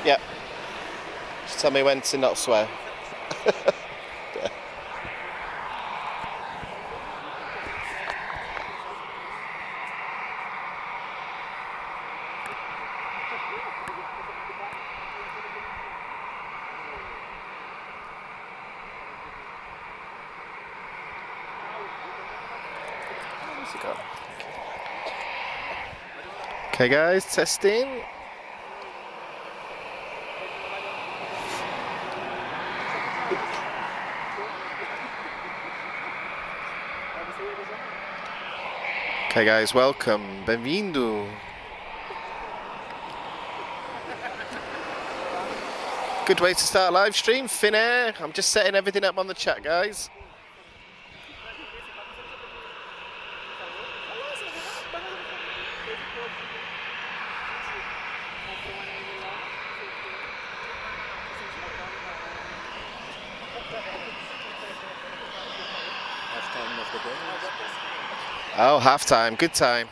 Yeah. Just tell me when to not swear. Okay guys, testing. Okay guys, welcome, bem-vindo. Good way to start a live stream, Finnair. I'm just setting everything up on the chat, guys. Oh, half time, good time.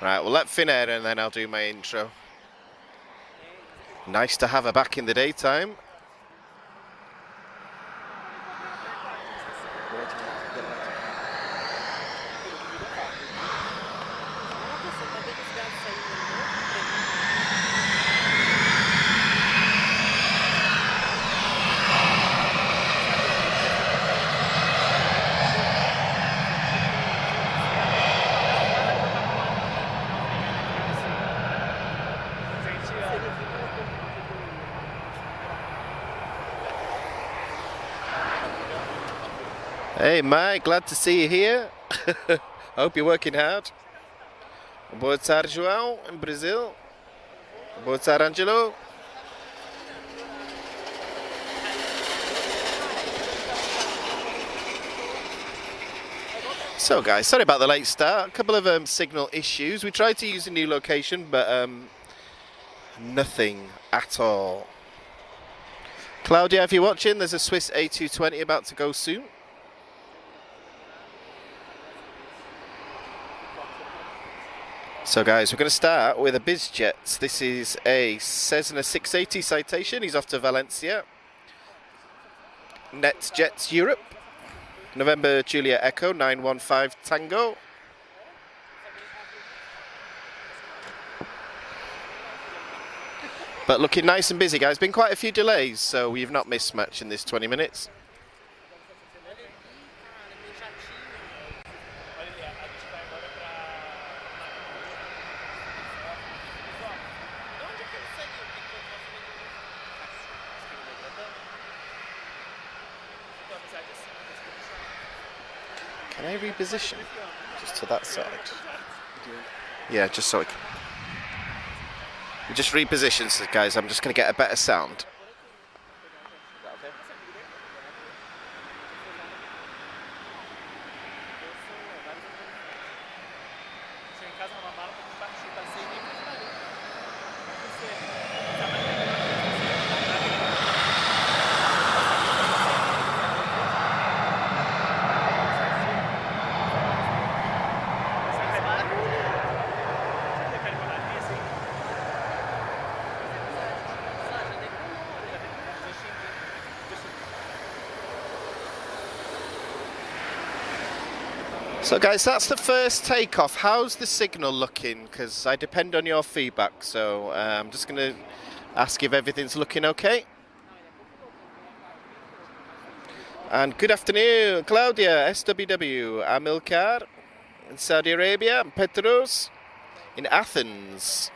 Right, we'll let Finnair in and then I'll do my intro. Nice to have her back in the daytime. Hey Mike, glad to see you here. I hope you're working hard. Boa tarde, João, in Brazil. Boa tarde, Angelo. So guys, sorry about the late start. A couple of signal issues. We tried to use a new location, but nothing at all. Claudia, if you're watching, there's a Swiss A220 about to go soon. So guys, we're going to start with a BizJet. This is a Cessna 680 citation. He's off to Valencia. NetJets Europe. November Julia Echo 915 Tango. But looking nice and busy, guys. Been quite a few delays, so we've not missed much in this 20 minutes. Can I reposition just to that side? Yeah, just so we can. We just reposition, so guys. I'm just going to get a better sound. So guys, that's the first takeoff. How's the signal looking? Because I depend on your feedback, so I'm just going to ask if everything's looking okay. And good afternoon, Claudia, SWW, Amilcar in Saudi Arabia, and Petros in Athens.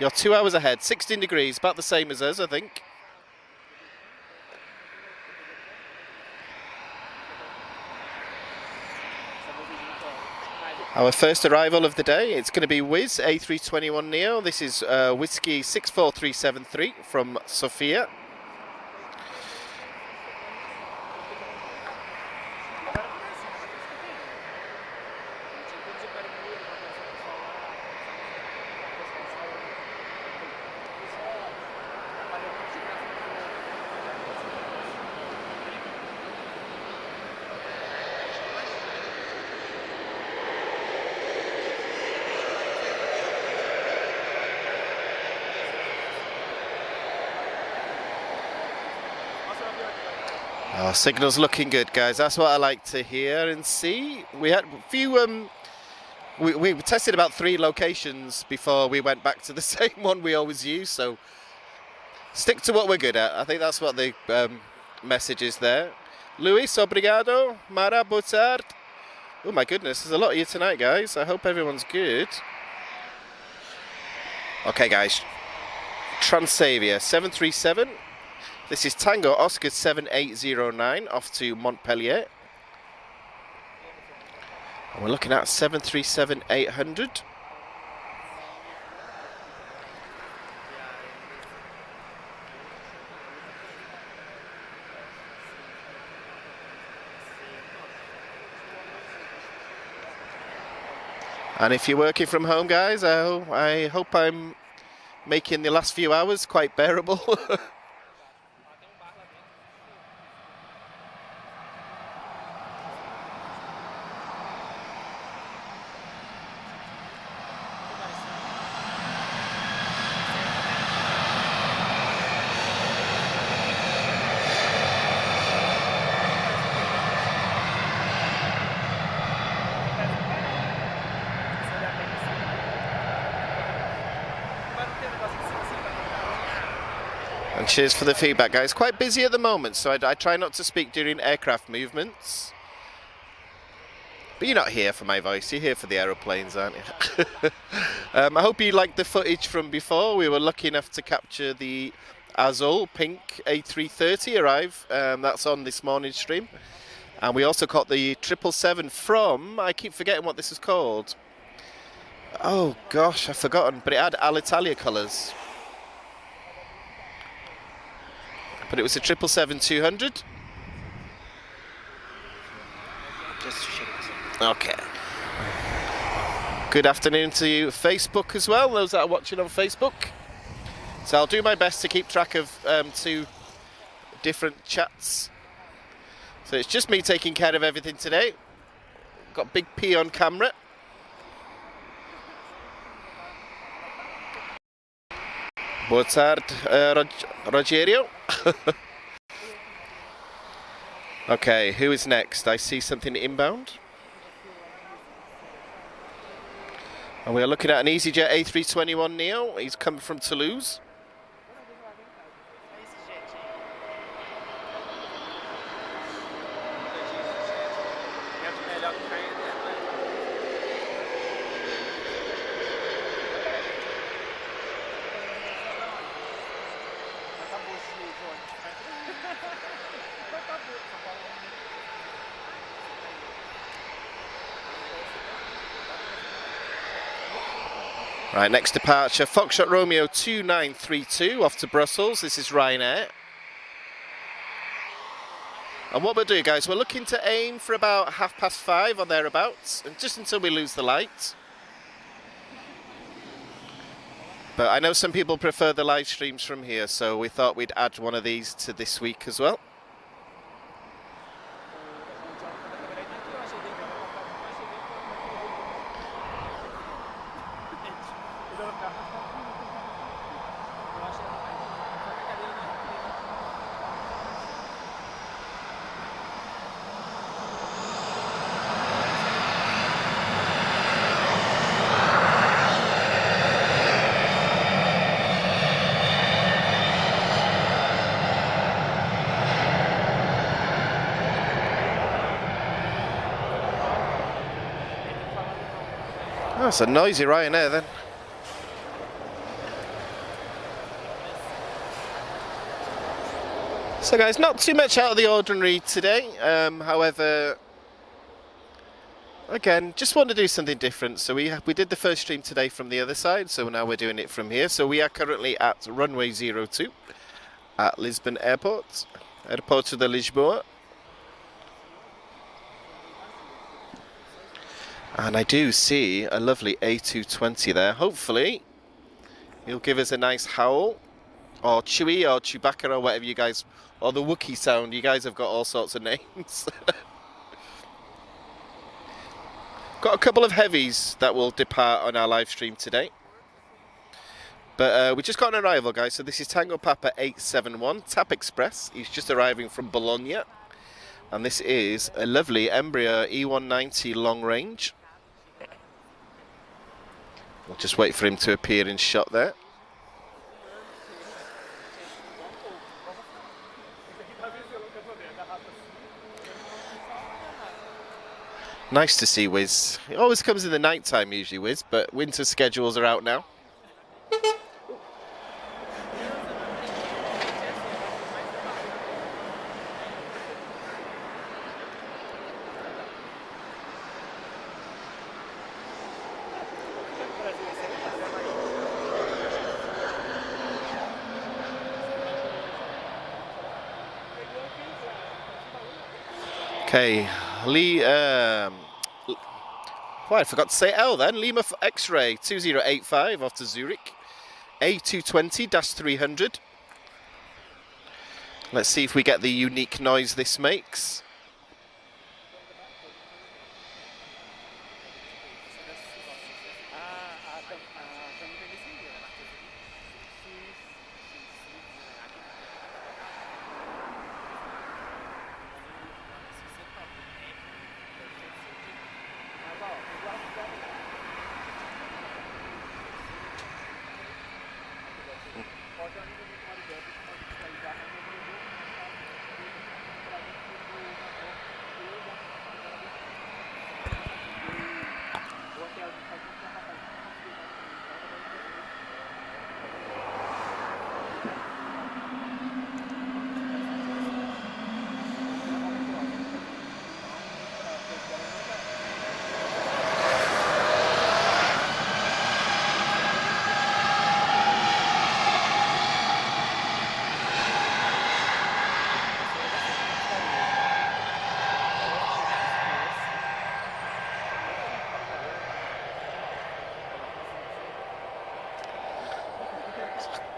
You're 2 hours ahead, 16 degrees, about the same as us, I think. Our first arrival of the day, it's going to be Wizz A321neo. This is Whiskey 64373 from Sofia. Oh, signal's looking good, guys. That's what I like to hear and see. We had a few... We tested about 3 locations before we went back to the same one we always use, so stick to what we're good at. I think that's what the message is there. Luis, obrigado. Mara, boa tarde. Oh my goodness, there's a lot of you tonight, guys. I hope everyone's good. Okay, guys. Transavia 737. This is Tango Oscar 7809 off to Montpellier. And we're looking at 737-800. And if you're working from home, guys, I hope I'm making the last few hours quite bearable. And cheers for the feedback, guys. Quite busy at the moment, so I try not to speak during aircraft movements. But you're not here for my voice, you're here for the aeroplanes, aren't you? I hope you liked the footage from before. We were lucky enough to capture the Azul pink A330 arrive. That's on this morning's stream. And we also caught the 777 from, I keep forgetting what this is called. Oh gosh, I've forgotten, but it had Alitalia colours. But it was a 777-200. Okay. Good afternoon to you, Facebook as well, those that are watching on Facebook. So I'll do my best to keep track of 2 different chats. So it's just me taking care of everything today. Got Big P on camera. Boa tarde, Rogerio. Okay, who is next? I see something inbound. And we are looking at an EasyJet A321neo. He's coming from Toulouse. Right, next departure, Foxtrot Romeo 2932 off to Brussels. This is Ryanair. And what we'll do, guys, we're looking to aim for about 5:30 or thereabouts, and just until we lose the light. But I know some people prefer the live streams from here, so we thought we'd add one of these to this week as well. Oh, it's a noisy Ryanair then. So guys, not too much out of the ordinary today. However, again, just want to do something different. So we did the first stream today from the other side, so now we're doing it from here. So we are currently at runway 02 at Lisbon Airport, Aeroporto de Lisboa. And I do see a lovely A220 there. Hopefully, he'll give us a nice howl, or Chewie, or Chewbacca, or whatever you guys, or the Wookiee sound. You guys have got all sorts of names. Got a couple of heavies that will depart on our live stream today. But we just got an arrival, guys. So this is Tango Papa 871, TAP Express. He's just arriving from Bologna. And this is a lovely Embraer E190 long range. We'll just wait for him to appear in shot there. Nice to see Wiz. It always comes in the night time usually, Wiz, but winter schedules are out now. Okay, I forgot to say L then. Lima X-ray 2085 off to Zurich. A220-300. Let's see if we get the unique noise this makes.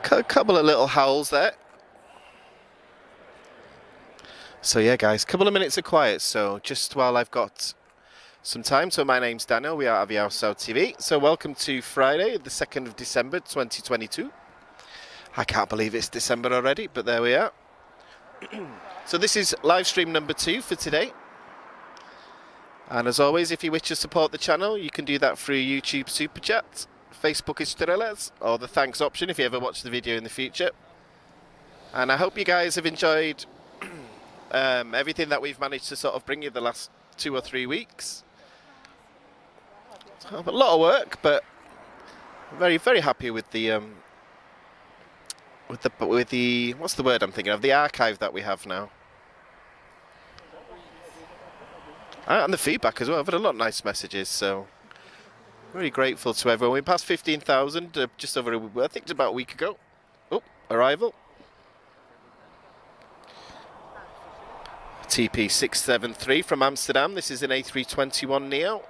A couple of little howls there. So yeah guys, couple of minutes of quiet, so just while I've got some time. So my name's Daniel, we are Aviation TV. So welcome to Friday, the 2nd of December 2022. I can't believe it's December already, but there we are. So this is live stream number 2 for today. And as always, if you wish to support the channel, you can do that through YouTube Super Chat, Facebook Estrelas, or the thanks option if you ever watch the video in the future. And I hope you guys have enjoyed everything that we've managed to sort of bring you the last 2 or 3 weeks. So, a lot of work, but very, very happy with the what's the word I'm thinking of? The archive that we have now. And the feedback as well. I've had a lot of nice messages, so very grateful to everyone. We passed 15,000 just over, I think it's about a week ago. Oh, arrival. TP673 from Amsterdam. This is an A321neo.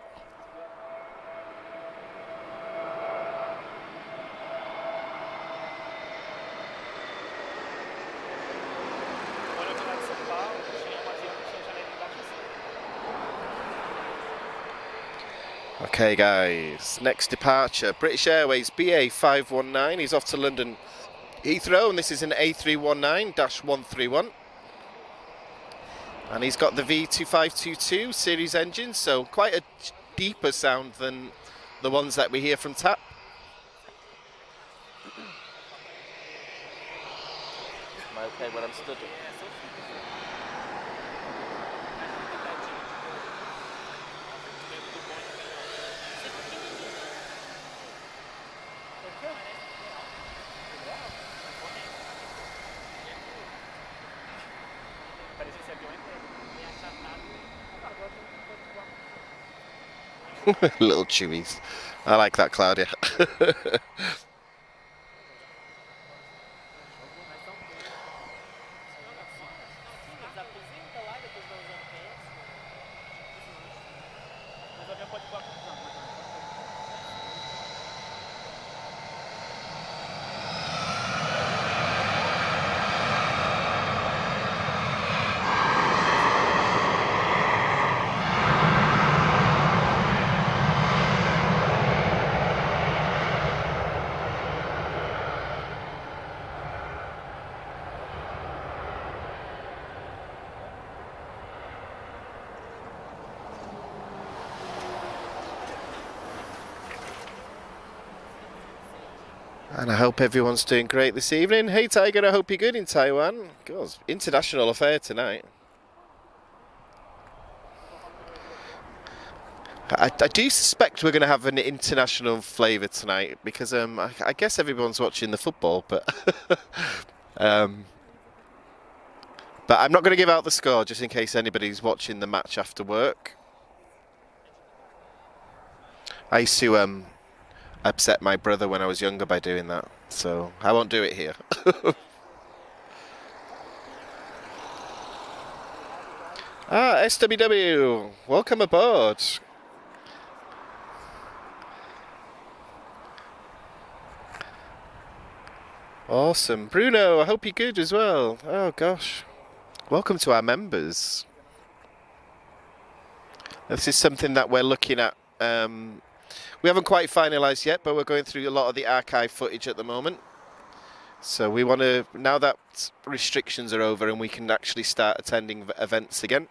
Okay guys, next departure, British Airways BA519, he's off to London Heathrow, and this is an A319-131. And he's got the V2522 series engine, so quite a deeper sound than the ones that we hear from TAP. Am I okay when I'm stood? Little chewies. I like that, Claudia. And I hope everyone's doing great this evening. Hey Tiger, I hope you're good in Taiwan. God, international affair tonight. I do suspect we're going to have an international flavour tonight because I guess everyone's watching the football, but but I'm not going to give out the score just in case anybody's watching the match after work. I used to upset my brother when I was younger by doing that, so I won't do it here. SWW, welcome aboard. Awesome. Bruno, I hope you're good as well. Oh gosh. Welcome to our members. This is something that we're looking at. We haven't quite finalised yet, but we're going through a lot of the archive footage at the moment. So we want to, now that restrictions are over and we can actually start attending events again,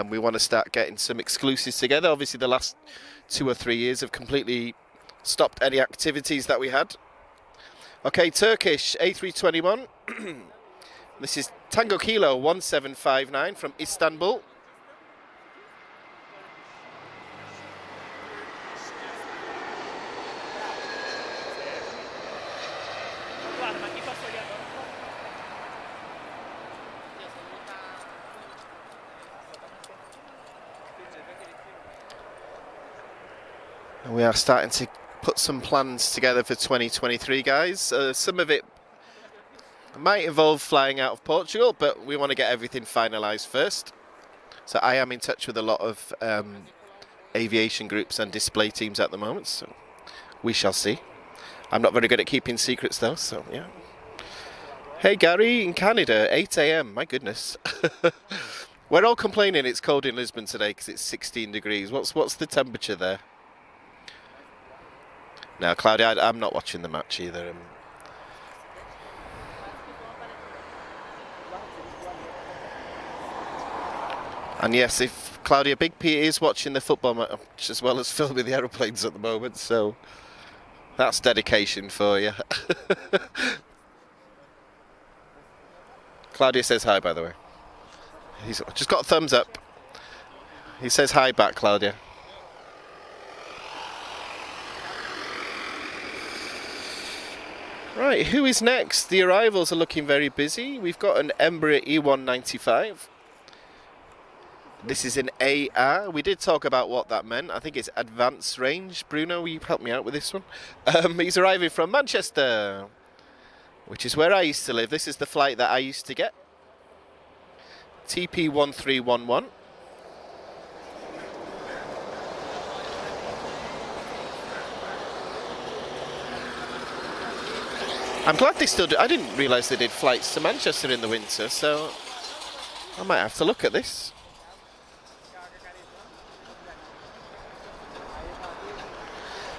we want to start getting some exclusives together. Obviously the last 2 or 3 years have completely stopped any activities that we had. Okay, Turkish A321. This is Tango Kilo 1759 from Istanbul. And we are starting to put some plans together for 2023, guys. Some of it might involve flying out of Portugal, but we want to get everything finalised first. So I am in touch with a lot of aviation groups and display teams at the moment, so we shall see. I'm not very good at keeping secrets though, so yeah. Hey Gary, in Canada, 8 AM, my goodness. We're all complaining it's cold in Lisbon today because it's 16 degrees. What's the temperature there? No, Claudia, I'm not watching the match either. And yes, if Claudia, Big P is watching the football match as well as filming the aeroplanes at the moment, so that's dedication for you. Claudia says hi, by the way. He's just got a thumbs up. He says hi back, Claudia. Right, who is next? The arrivals are looking very busy. We've got an Embraer E195. This is an AR. We did talk about what that meant. I think it's advanced range. Bruno, will you help me out with this one? He's arriving from Manchester, which is where I used to live. This is the flight that I used to get. TP1311. I'm glad they still do. I didn't realise they did flights to Manchester in the winter, so I might have to look at this.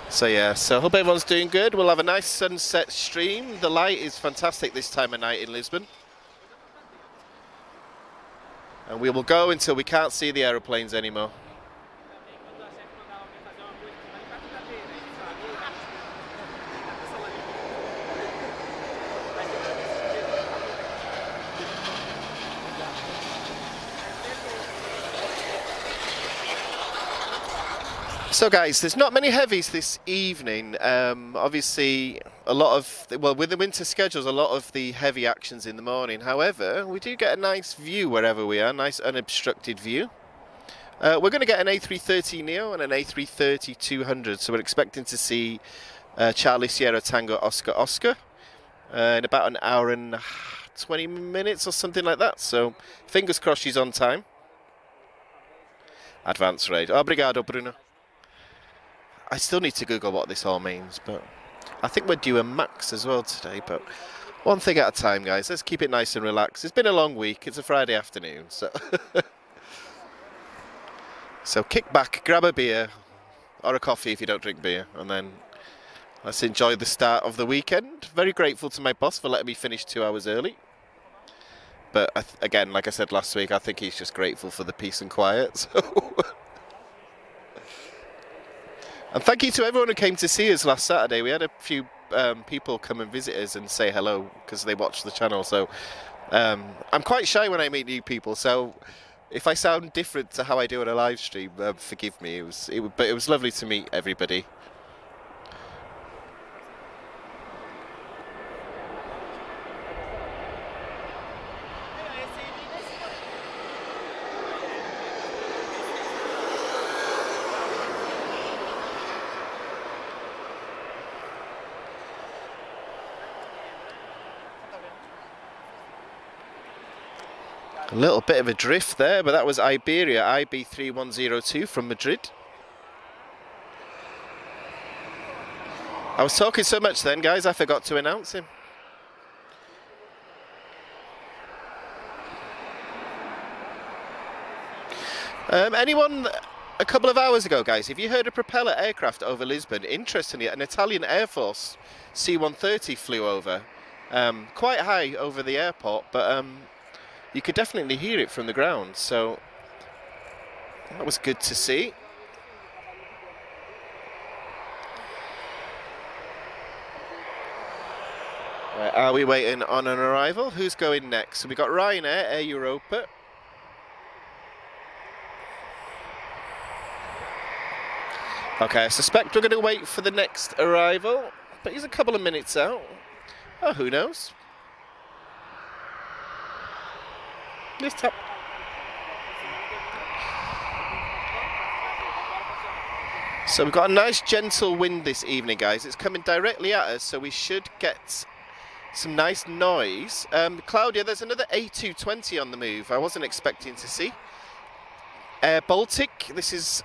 So yeah, so hope everyone's doing good. We'll have a nice sunset stream. The light is fantastic this time of night in Lisbon. And we will go until we can't see the aeroplanes anymore. So guys, there's not many heavies this evening. Obviously, a lot of, well, with the winter schedules, a lot of the heavy actions in the morning. However, we do get a nice view wherever we are, nice unobstructed view. We're going to get an A330neo and an A330-200, so we're expecting to see Charlie Sierra Tango Oscar Oscar in about an hour and 20 minutes or something like that. So fingers crossed she's on time. Advance rate. Obrigado, Bruno. I still need to Google what this all means, but I think we're due a max as well today, but one thing at a time, guys. Let's keep it nice and relaxed. It's been a long week. It's a Friday afternoon, so so kick back, grab a beer or a coffee if you don't drink beer, and then let's enjoy the start of the weekend. Very grateful to my boss for letting me finish 2 hours early. But again, like I said last week, I think he's just grateful for the peace and quiet. So and thank you to everyone who came to see us last Saturday. We had a few people come and visit us and say hello because they watch the channel. So I'm quite shy when I meet new people. So if I sound different to how I do on a live stream, forgive me. But it was lovely to meet everybody. A little bit of a drift there, but that was Iberia IB3102 from Madrid. I was talking so much then, guys, I forgot to announce him. Anyone a couple of hours ago, guys, have you heard a propeller aircraft over Lisbon? Interestingly, an Italian Air Force C-130 flew over. Quite high over the airport, but you could definitely hear it from the ground, so that was good to see. Right, are we waiting on an arrival? Who's going next? So we got Ryanair, Air Europa. Okay, I suspect we're going to wait for the next arrival, but he's a couple of minutes out. Oh, who knows? Just tap. So we've got a nice gentle wind this evening, guys. It's coming directly at us, so we should get some nice noise. Claudia, there's another A220 on the move. I wasn't expecting to see. Air Baltic, this is...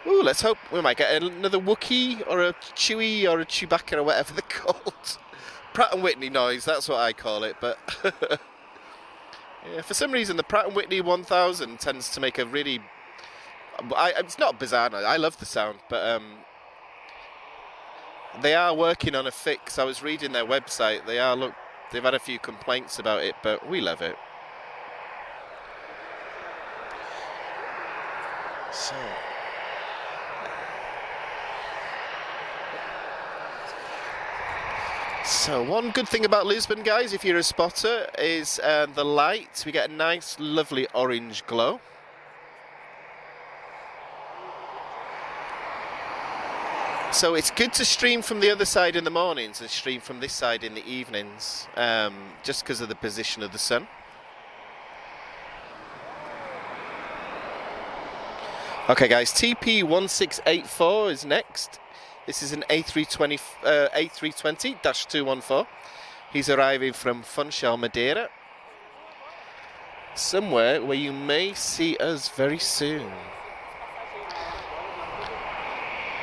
Ooh, let's hope we might get another Wookiee or a Chewie or a Chewbacca or whatever they're called. Pratt & Whitney noise, that's what I call it, but... Yeah, for some reason, the Pratt & Whitney 1000 tends to make a really... it's not bizarre, I love the sound, but they are working on a fix. I was reading their website. They've had a few complaints about it, but we love it. So one good thing about Lisbon, guys, if you're a spotter, is the light. We get a nice, lovely orange glow. So it's good to stream from the other side in the mornings and stream from this side in the evenings, just because of the position of the sun. Okay, guys, TP1684 is next. This is an A320-214. He's arriving from Funchal, Madeira. Somewhere where you may see us very soon.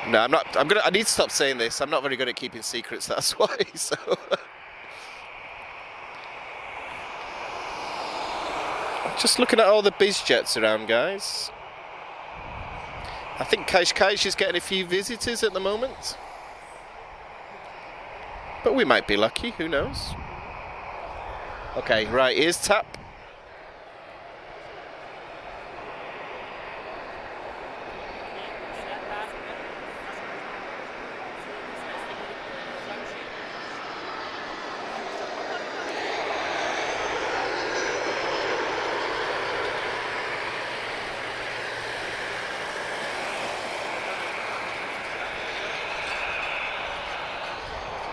No, I'm not. I need to stop saying this. I'm not very good at keeping secrets. That's why. So. Just looking at all the biz jets around, guys. I think Kaish is getting a few visitors at the moment. But we might be lucky, who knows? Okay, right, here's tap.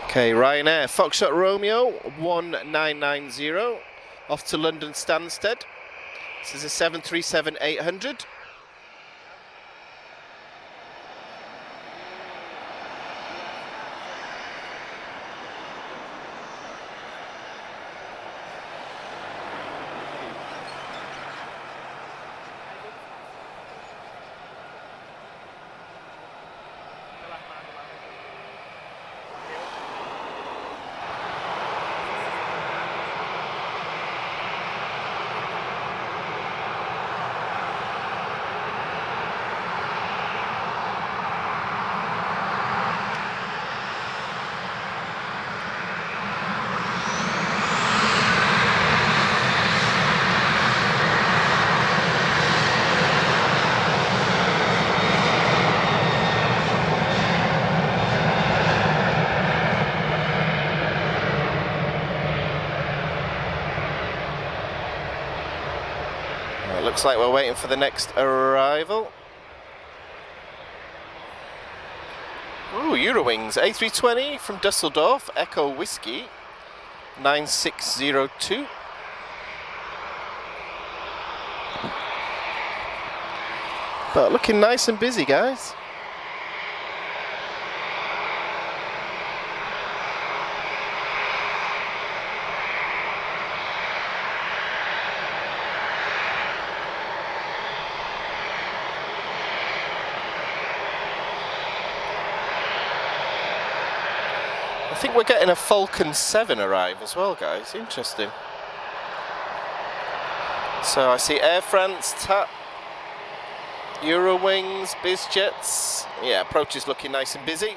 Okay, Ryanair, Foxtrot Romeo 1990, off to London Stansted. This is a 737-800. looks like we're waiting for the next arrival. Ooh, Eurowings A320 from Dusseldorf, Echo Whiskey 9602. But looking nice and busy, guys. I think we're getting a Falcon 7 arrive as well, guys. Interesting. So I see Air France, TAP, Eurowings, BizJets. Yeah, approach is looking nice and busy.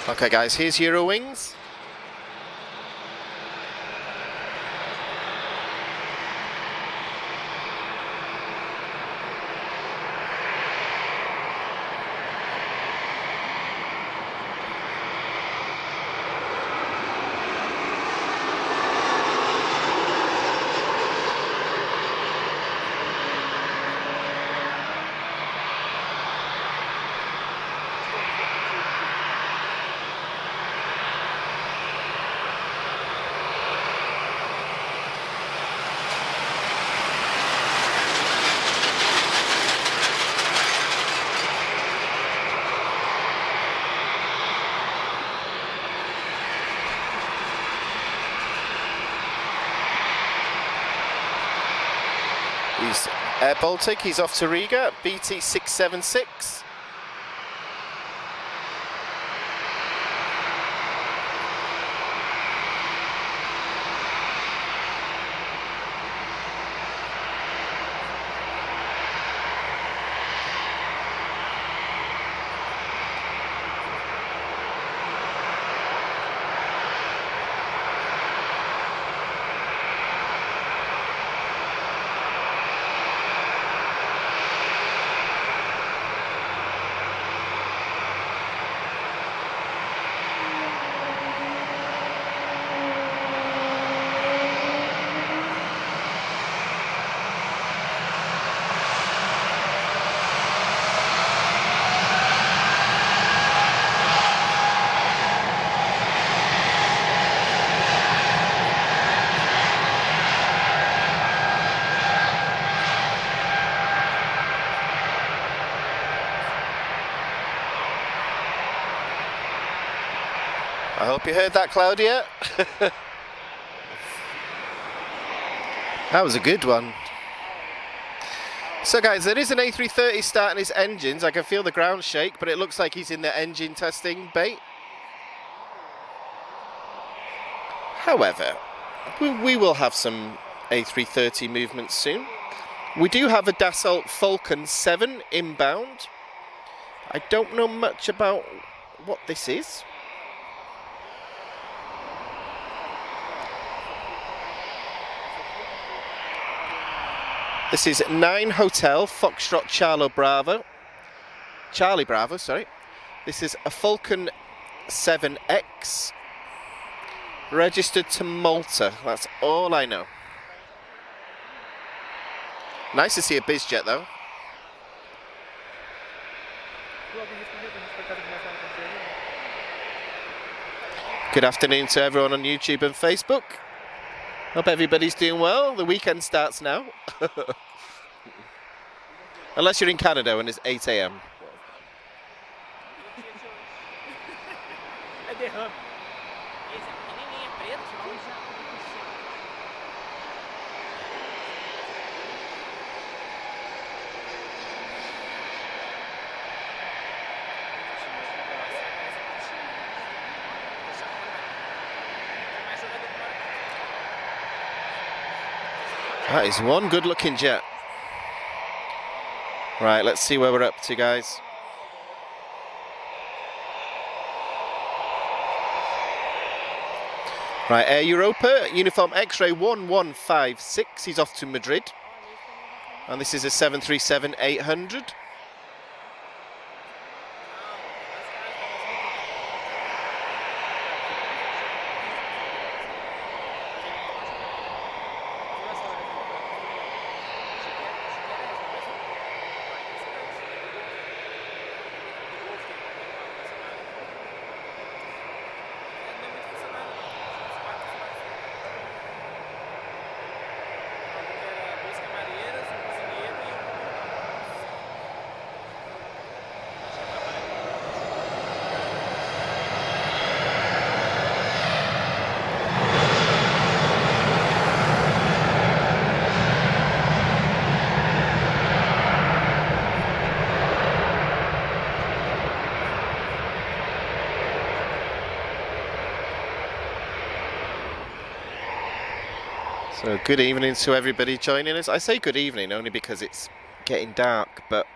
Okay guys, here's Eurowings. He's Air Baltic, he's off to Riga, BT 676. I hope you heard that, Claudia. That was a good one. So guys, there is an A330 starting his engines. I can feel the ground shake, but it looks like he's in the engine testing bay. However, we will have some A330 movements soon. We do have a Dassault Falcon 7 inbound. I don't know much about what this is. This is 9 Hotel Foxtrot Charlie Bravo, sorry. This is a Falcon 7X registered to Malta. That's all I know. Nice to see a BizJet though. Good afternoon to everyone on YouTube and Facebook. Hope everybody's doing well. The weekend starts now. Unless you're in Canada when it's 8 AM. That is one good looking jet. Right, let's see where we're up to, guys. Right, Air Europa, uniform X-ray 1156, he's off to Madrid. And this is a 737-800. So good evening to everybody joining us. I say good evening only because it's getting dark, but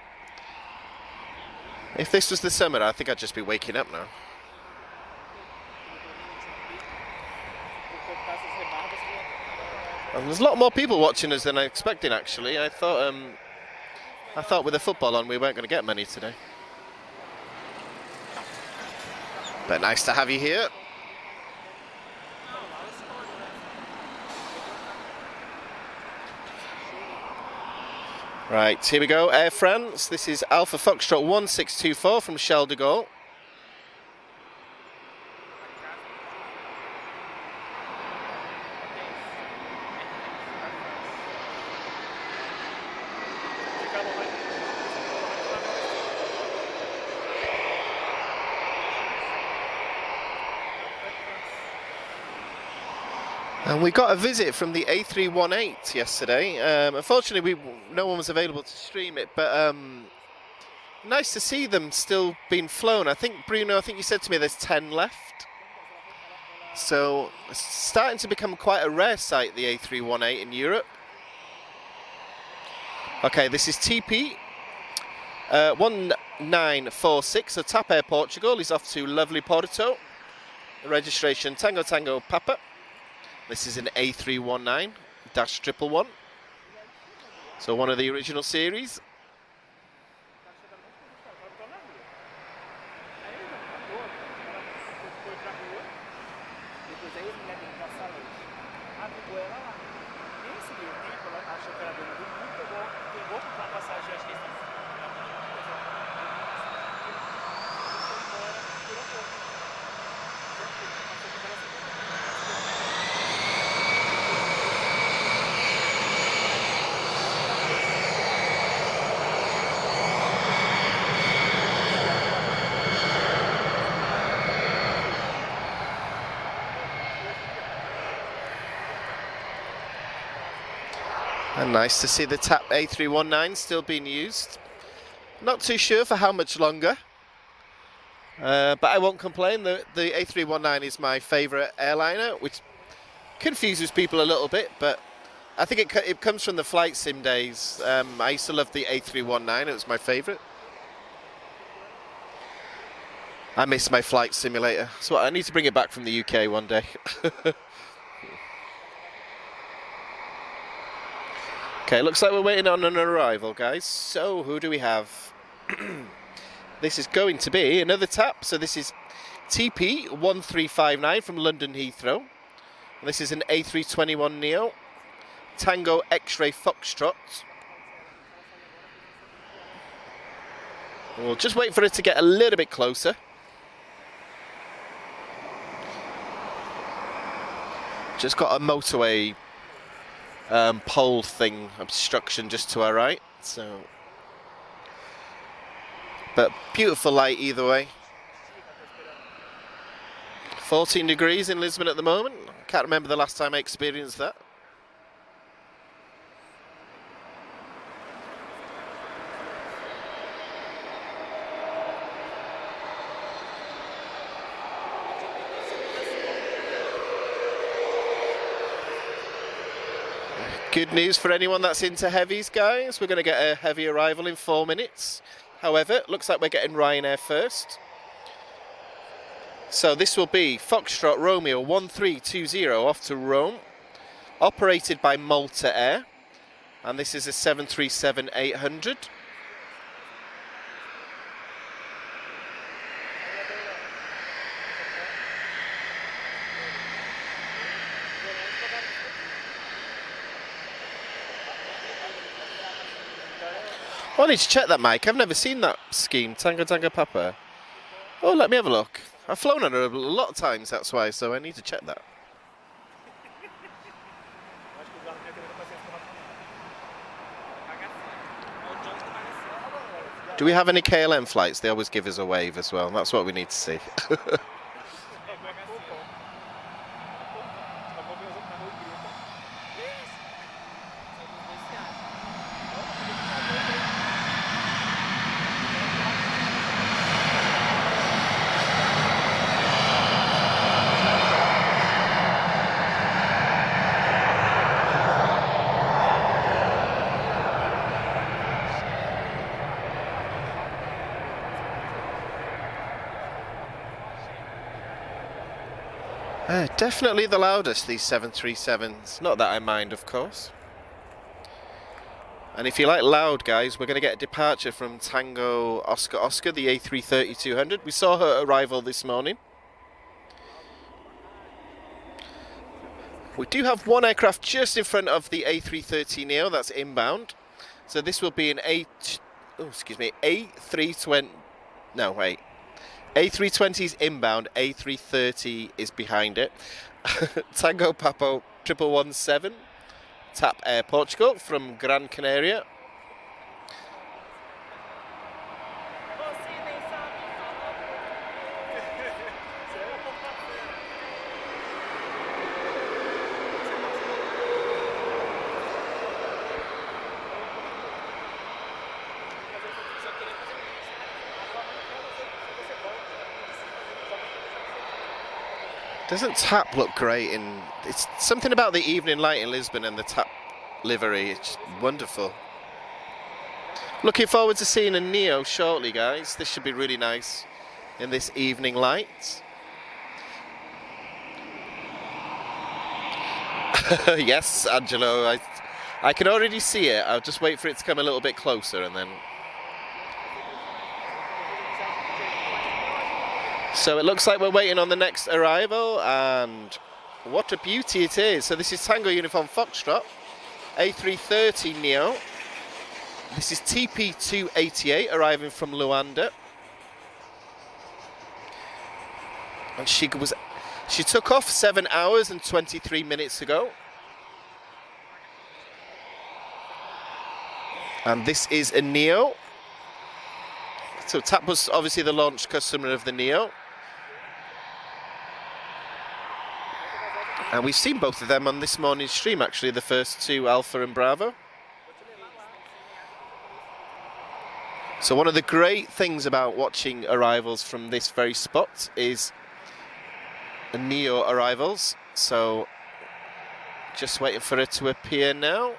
if this was the summer, I think I'd just be waking up now. And there's a lot more people watching us than I expected, actually. I thought with the football on we weren't going to get many today. But nice to have you here. Right, here we go, Air France. This is Alpha Foxtrot 1624 from Charles de Gaulle. And we got a visit from the A318 yesterday. Unfortunately, no one was available to stream it, but nice to see them still being flown. I think, Bruno, you said to me there's 10 left. So it's starting to become quite a rare sight, the A318 in Europe. Okay, this is TP 1946, so TAP Air Portugal. He's off to lovely Porto. The registration Tango Tango Papa. This is an A319-111, so one of the original series. And nice to see the TAP A319 still being used. Not too sure for how much longer, but I won't complain. The A319 is my favourite airliner, which confuses people a little bit, but I think it comes from the flight sim days. I used to love the A319, it was my favourite. I miss my flight simulator, so I need to bring it back from the UK one day. Okay, looks like we're waiting on an arrival, guys. So, who do we have? This is going to be another TAP. So this is TP 1359 from London Heathrow. This is an A321neo Tango X-ray Foxtrot. We'll just wait for it to get a little bit closer. Just got a motorway pole thing, obstruction just to our right, so, but beautiful light either way. 14 degrees in Lisbon at the moment. Can't remember the last time I experienced that. Good news for anyone that's into heavies, guys. We're going to get a heavy arrival in 4 minutes. However, looks like we're getting Ryanair first. So this will be Foxtrot Romeo 1320 off to Rome, operated by Malta Air, and this is a 737-800. I need to check that, Mike. I've never seen that scheme, Tango Tango Papa. Oh, let me have a look. I've flown on it a lot of times, that's why, so I need to check that. Do we have any KLM flights? They always give us a wave as well. That's what we need to see. Definitely the loudest, these 737s. Not that I mind, of course. And if you like loud, guys, we're going to get a departure from Tango Oscar Oscar, the A330-200. We saw her arrival this morning. We do have one aircraft just in front of the A330neo, that's inbound. So this will be an A320. No, wait. A320 is inbound, A330 is behind it. Tango Papo 1117, TAP Air Portugal from Gran Canaria. Doesn't TAP look great in... It's something about the evening light in Lisbon and the TAP livery. It's just wonderful. Looking forward to seeing a Neo shortly, guys. This should be really nice in this evening light. Yes, Angelo. I can already see it. I'll just wait for it to come a little bit closer and then... So it looks like we're waiting on the next arrival, and what a beauty it is. So this is Tango Uniform Foxtrot, A330 Neo. This is TP288 arriving from Luanda. And she took off 7 hours and 23 minutes ago. And this is a Neo. So TAP was obviously the launch customer of the Neo. And we've seen both of them on this morning's stream, actually, the first two, Alpha and Bravo. So one of the great things about watching arrivals from this very spot is the Neo arrivals. So just waiting for it to appear now.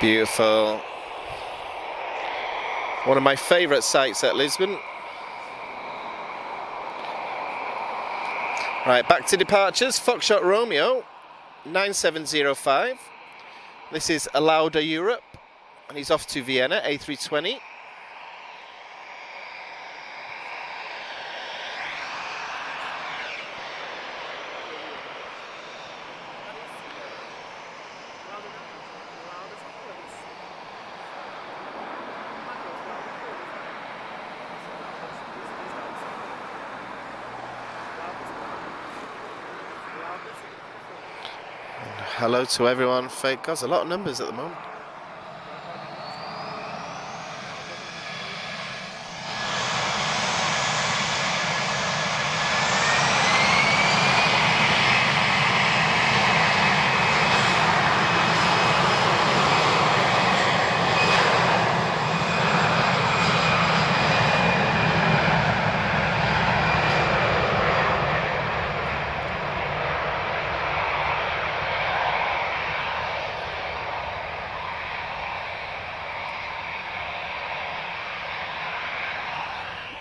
Beautiful. One of my favourite sights at Lisbon. Right, back to departures. Foxtrot Romeo 9705. This is Alauda Europe, and he's off to Vienna, A320. hello to everyone. Fake. God's a lot of numbers at the moment.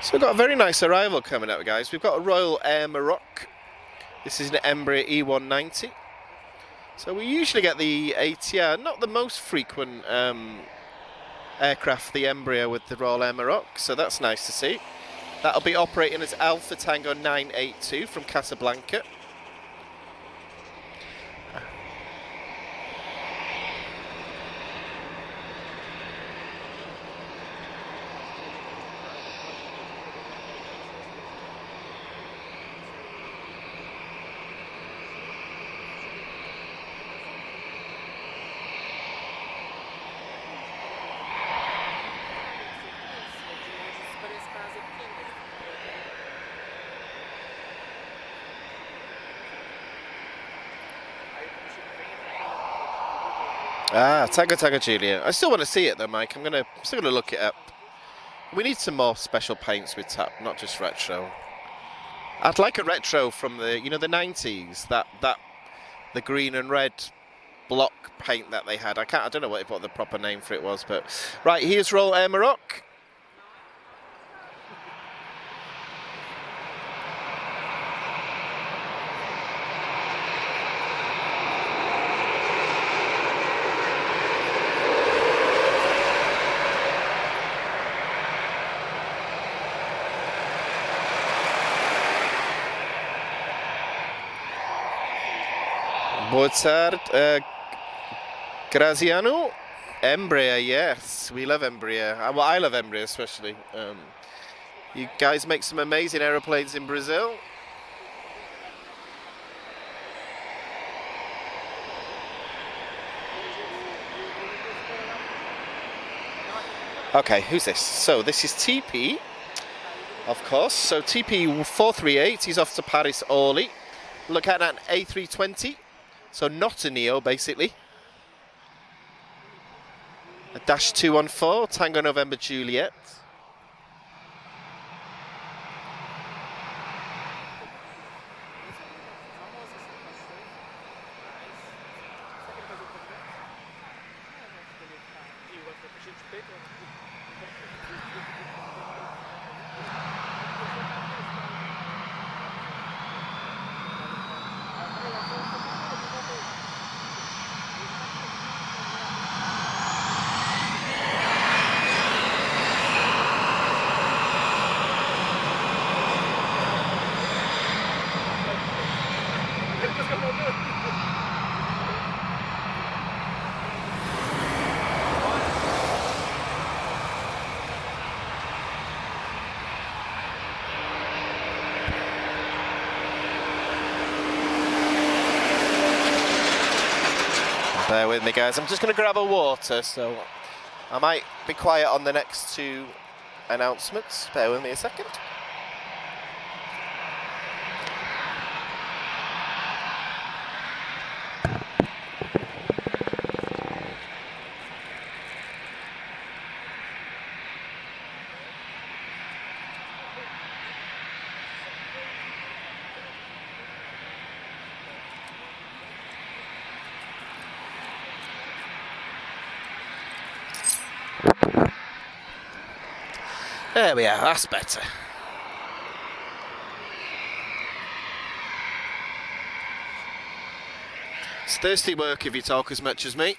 So we've got a very nice arrival coming up, guys. We've got a Royal Air Maroc. This is an Embraer E190. So we usually get the ATR, not the most frequent aircraft, the Embraer with the Royal Air Maroc. So that's nice to see. That'll be operating as Alpha Tango 982 from Casablanca. Ah, Tango Juliet. I still want to see it though, Mike. I'm still gonna look it up. We need some more special paints with TAP, not just retro. I'd like a retro from the, the 90s. That the green and red block paint that they had. I don't know what the proper name for it was, but right, here's Royal Air Maroc. Mozart, Graziano, Embraer, yes, we love Embraer. Well, I love Embraer especially. You guys make some amazing aeroplanes in Brazil. Okay, who's this? So this is TP, of course. So TP 438, he's off to Paris Orly. Look at an A320. So not a Neo, basically. A Dash 214, Tango November Juliet. Bear with me, guys. I'm just going to grab a water, so I might be quiet on the next two announcements. Bear with me a second. There we are, that's better. It's thirsty work if you talk as much as me.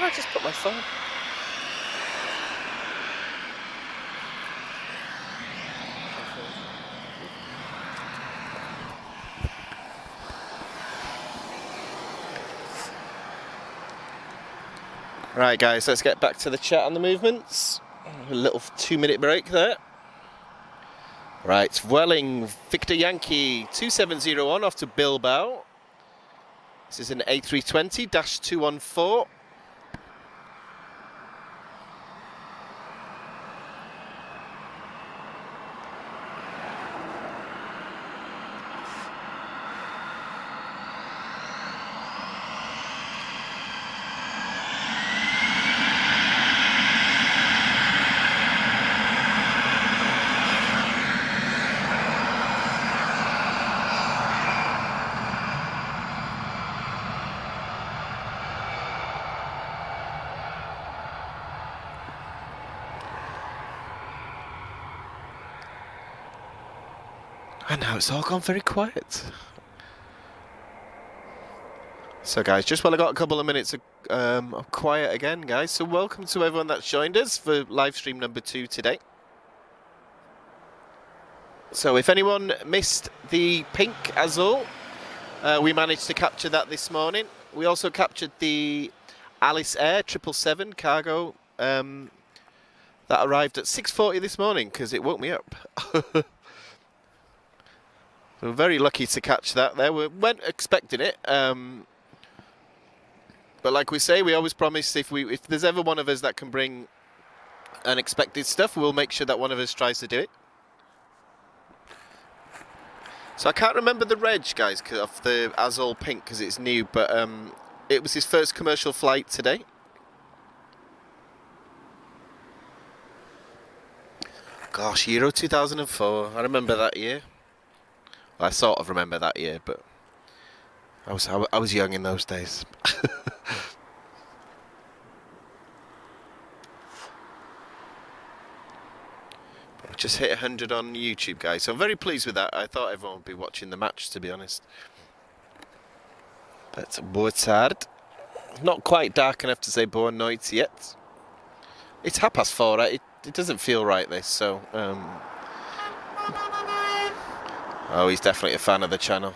did I just put my phone? Right guys, let's get back to the chat on the movements. A little 2-minute break there. Right, Welling, Victor Yankee 2701 off to Bilbao. This is an A320-214. And now it's all gone very quiet. So guys, just while I got a couple of minutes of quiet again, guys, so welcome to everyone that's joined us for live stream number 2 today. So if anyone missed the pink Azul, we managed to capture that this morning. We also captured the Alice Air 777 cargo that arrived at 6:40 this morning because it woke me up. We're very lucky to catch that there. We weren't expecting it. But like we say, we always promise if there's ever one of us that can bring unexpected stuff, we'll make sure that one of us tries to do it. So I can't remember the reg, guys, of the Azul Pink because it's new, but it was his first commercial flight today. Gosh, Euro 2004. I remember that year. Well, I sort of remember that year, but I was young in those days. I just hit 100 on YouTube, guys, so I'm very pleased with that. I thought everyone would be watching the match, to be honest. But boa tarde. Not quite dark enough to say boa noite yet. It's 4:30, right? It doesn't feel right, this, so... Oh, he's definitely a fan of the channel.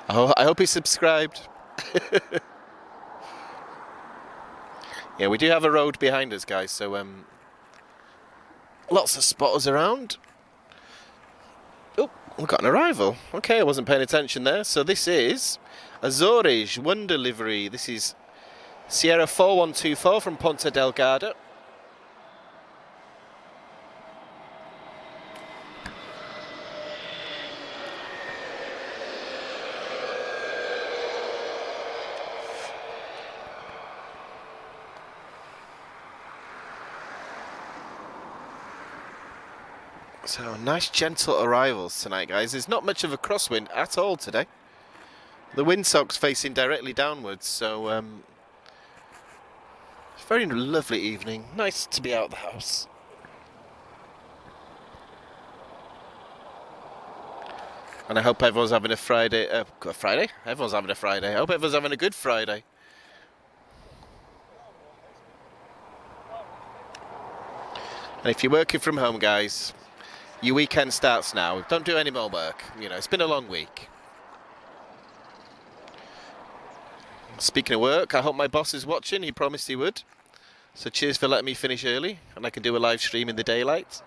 I hope he's subscribed. Yeah, we do have a road behind us, guys, so lots of spotters around. Oh, we've got an arrival. Okay, I wasn't paying attention there. So this is Azores, one delivery. This is Sierra 4124 from Ponta Delgada. So, nice gentle arrivals tonight, guys. There's not much of a crosswind at all today. The windsock's facing directly downwards, so it's a very lovely evening. Nice to be out of the house. And I hope everyone's having a Friday. Everyone's having a Friday. I hope everyone's having a good Friday. And if you're working from home, guys, your weekend starts now. Don't do any more work. You know, it's been a long week. Speaking of work, I hope my boss is watching. He promised he would. So cheers for letting me finish early and I can do a live stream in the daylight.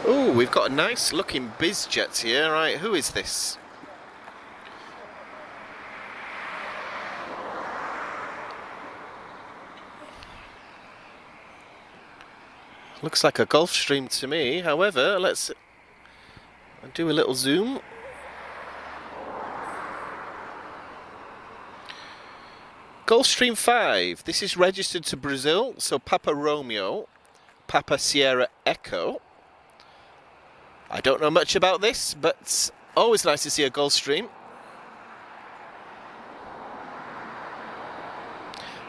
Oh, we've got a nice looking bizjet here. Right, who is this? Looks like a Gulfstream to me. However, let's do a little zoom. Gulfstream 5. This is registered to Brazil. So Papa Romeo, Papa Sierra Echo. I don't know much about this, but always nice to see a Gulfstream.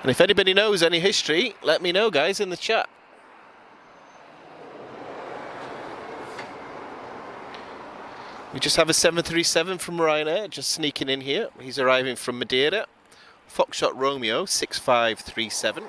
And if anybody knows any history, let me know, guys, in the chat. We just have a 737 from Ryanair just sneaking in here. He's arriving from Madeira. Foxtrot Romeo 6537.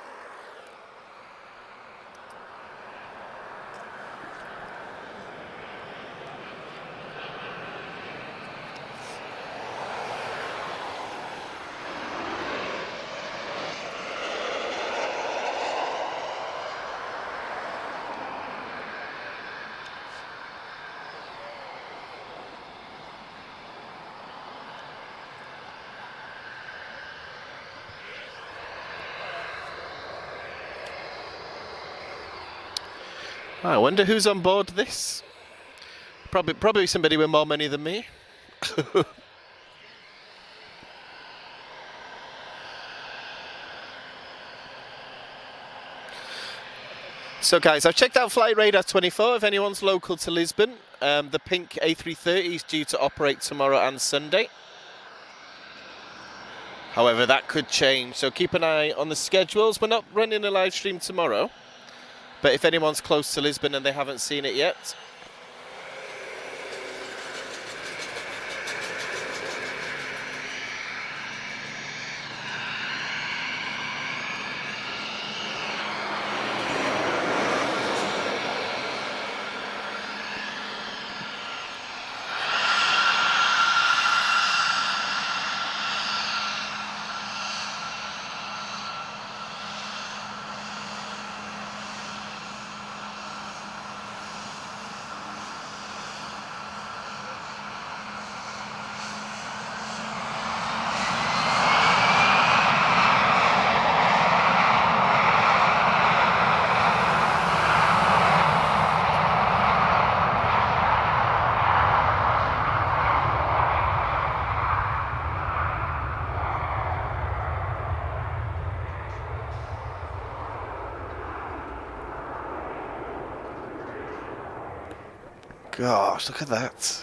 I wonder who's on board this. Probably somebody with more money than me. So guys, I've checked out Flight Radar 24 if anyone's local to Lisbon. The pink A330 is due to operate tomorrow and Sunday. However, that could change, so keep an eye on the schedules. We're not running a live stream tomorrow. But if anyone's close to Lisbon and they haven't seen it yet, gosh, look at that.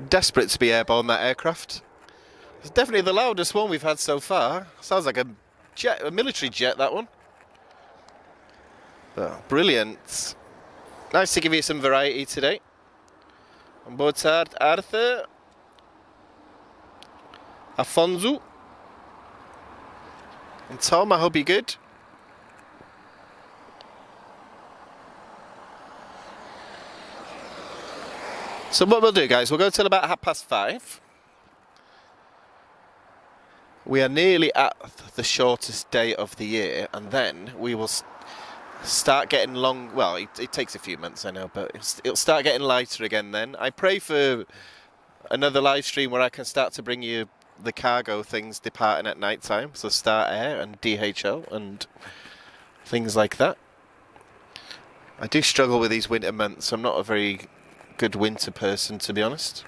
Desperate to be airborne, that aircraft. It's definitely the loudest one we've had so far. Sounds like a jet, a military jet, that one. Oh, brilliant. Nice to give you some variety today. Boa tarde, Arthur. Afonso. And Tom, I hope you're good. So what we'll do, guys, we'll go till about 5:30. We are nearly at the shortest day of the year, and then we will start getting long. Well, it takes a few months, I know, but it'll start getting lighter again then. I pray for another live stream where I can start to bring you the cargo things departing at night time, so Star Air and DHL and things like that. I do struggle with these winter months. I'm not a very good winter person, to be honest.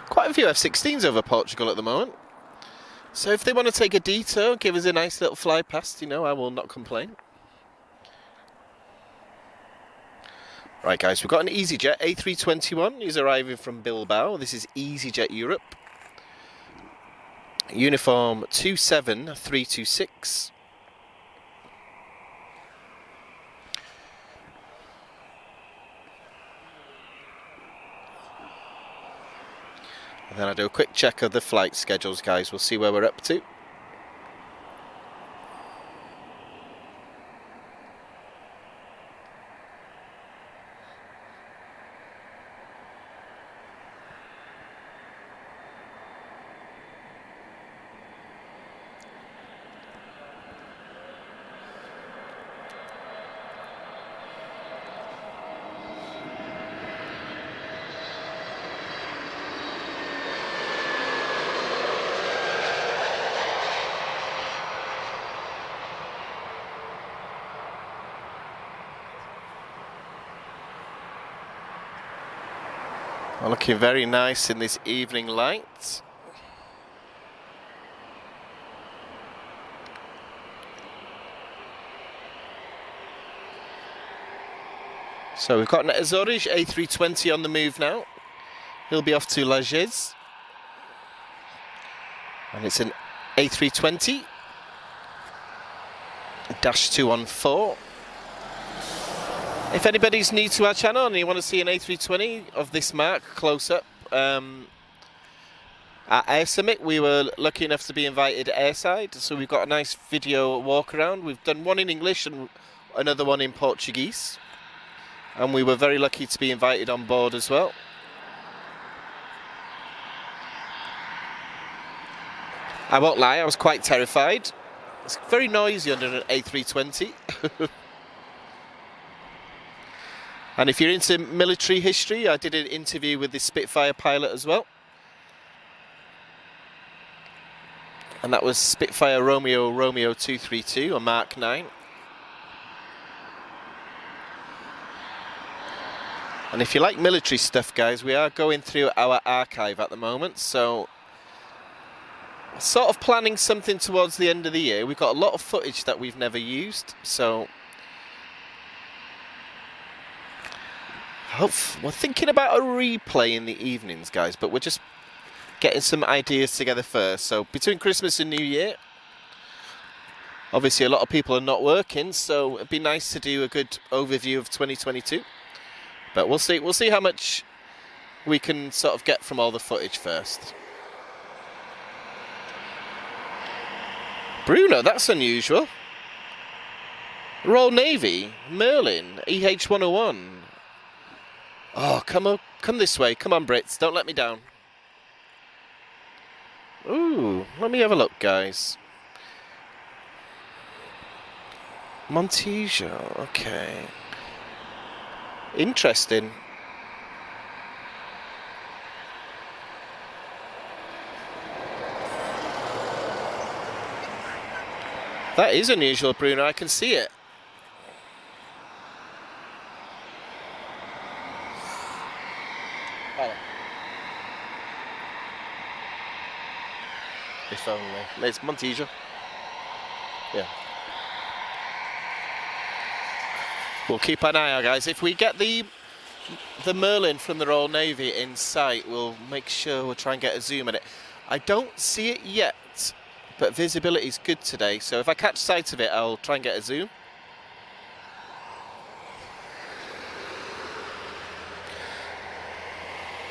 Quite a few F-16s over Portugal at the moment. So if they want to take a detour, give us a nice little fly past, you know, I will not complain. Right, guys, we've got an EasyJet A321. He's arriving from Bilbao. This is EasyJet Europe. Uniform 27326. And then I'll do a quick check of the flight schedules, guys. We'll see where we're up to. Well, looking very nice in this evening light. So we've got an Azores A320 on the move now. He'll be off to Lajes. And it's an A320 -214. If anybody's new to our channel and you want to see an A320 of this mark close up, at Air Summit we were lucky enough to be invited airside, so we've got a nice video walk around. We've done one in English and another one in Portuguese, and we were very lucky to be invited on board as well. I won't lie, I was quite terrified. It's very noisy under an A320. And if you're into military history, I did an interview with the Spitfire pilot as well. And that was Spitfire Romeo 232, a Mark 9. And if you like military stuff, guys, we are going through our archive at the moment, so sort of planning something towards the end of the year. We've got a lot of footage that we've never used, so we're thinking about a replay in the evenings, guys, but we're just getting some ideas together first. So between Christmas and New Year, obviously a lot of people are not working, so it'd be nice to do a good overview of 2022. But we'll see how much we can sort of get from all the footage first. Bruno, that's unusual. Royal Navy, Merlin, EH101. Oh, come this way. Come on, Brits. Don't let me down. Ooh, let me have a look, guys. Montijo, okay. Interesting. That is unusual, Bruno. I can see it. If only. There's Montijo. Yeah. We'll keep an eye out, guys. If we get the Merlin from the Royal Navy in sight, we'll make sure we'll try and get a zoom at it. I don't see it yet, but visibility is good today, so if I catch sight of it, I'll try and get a zoom.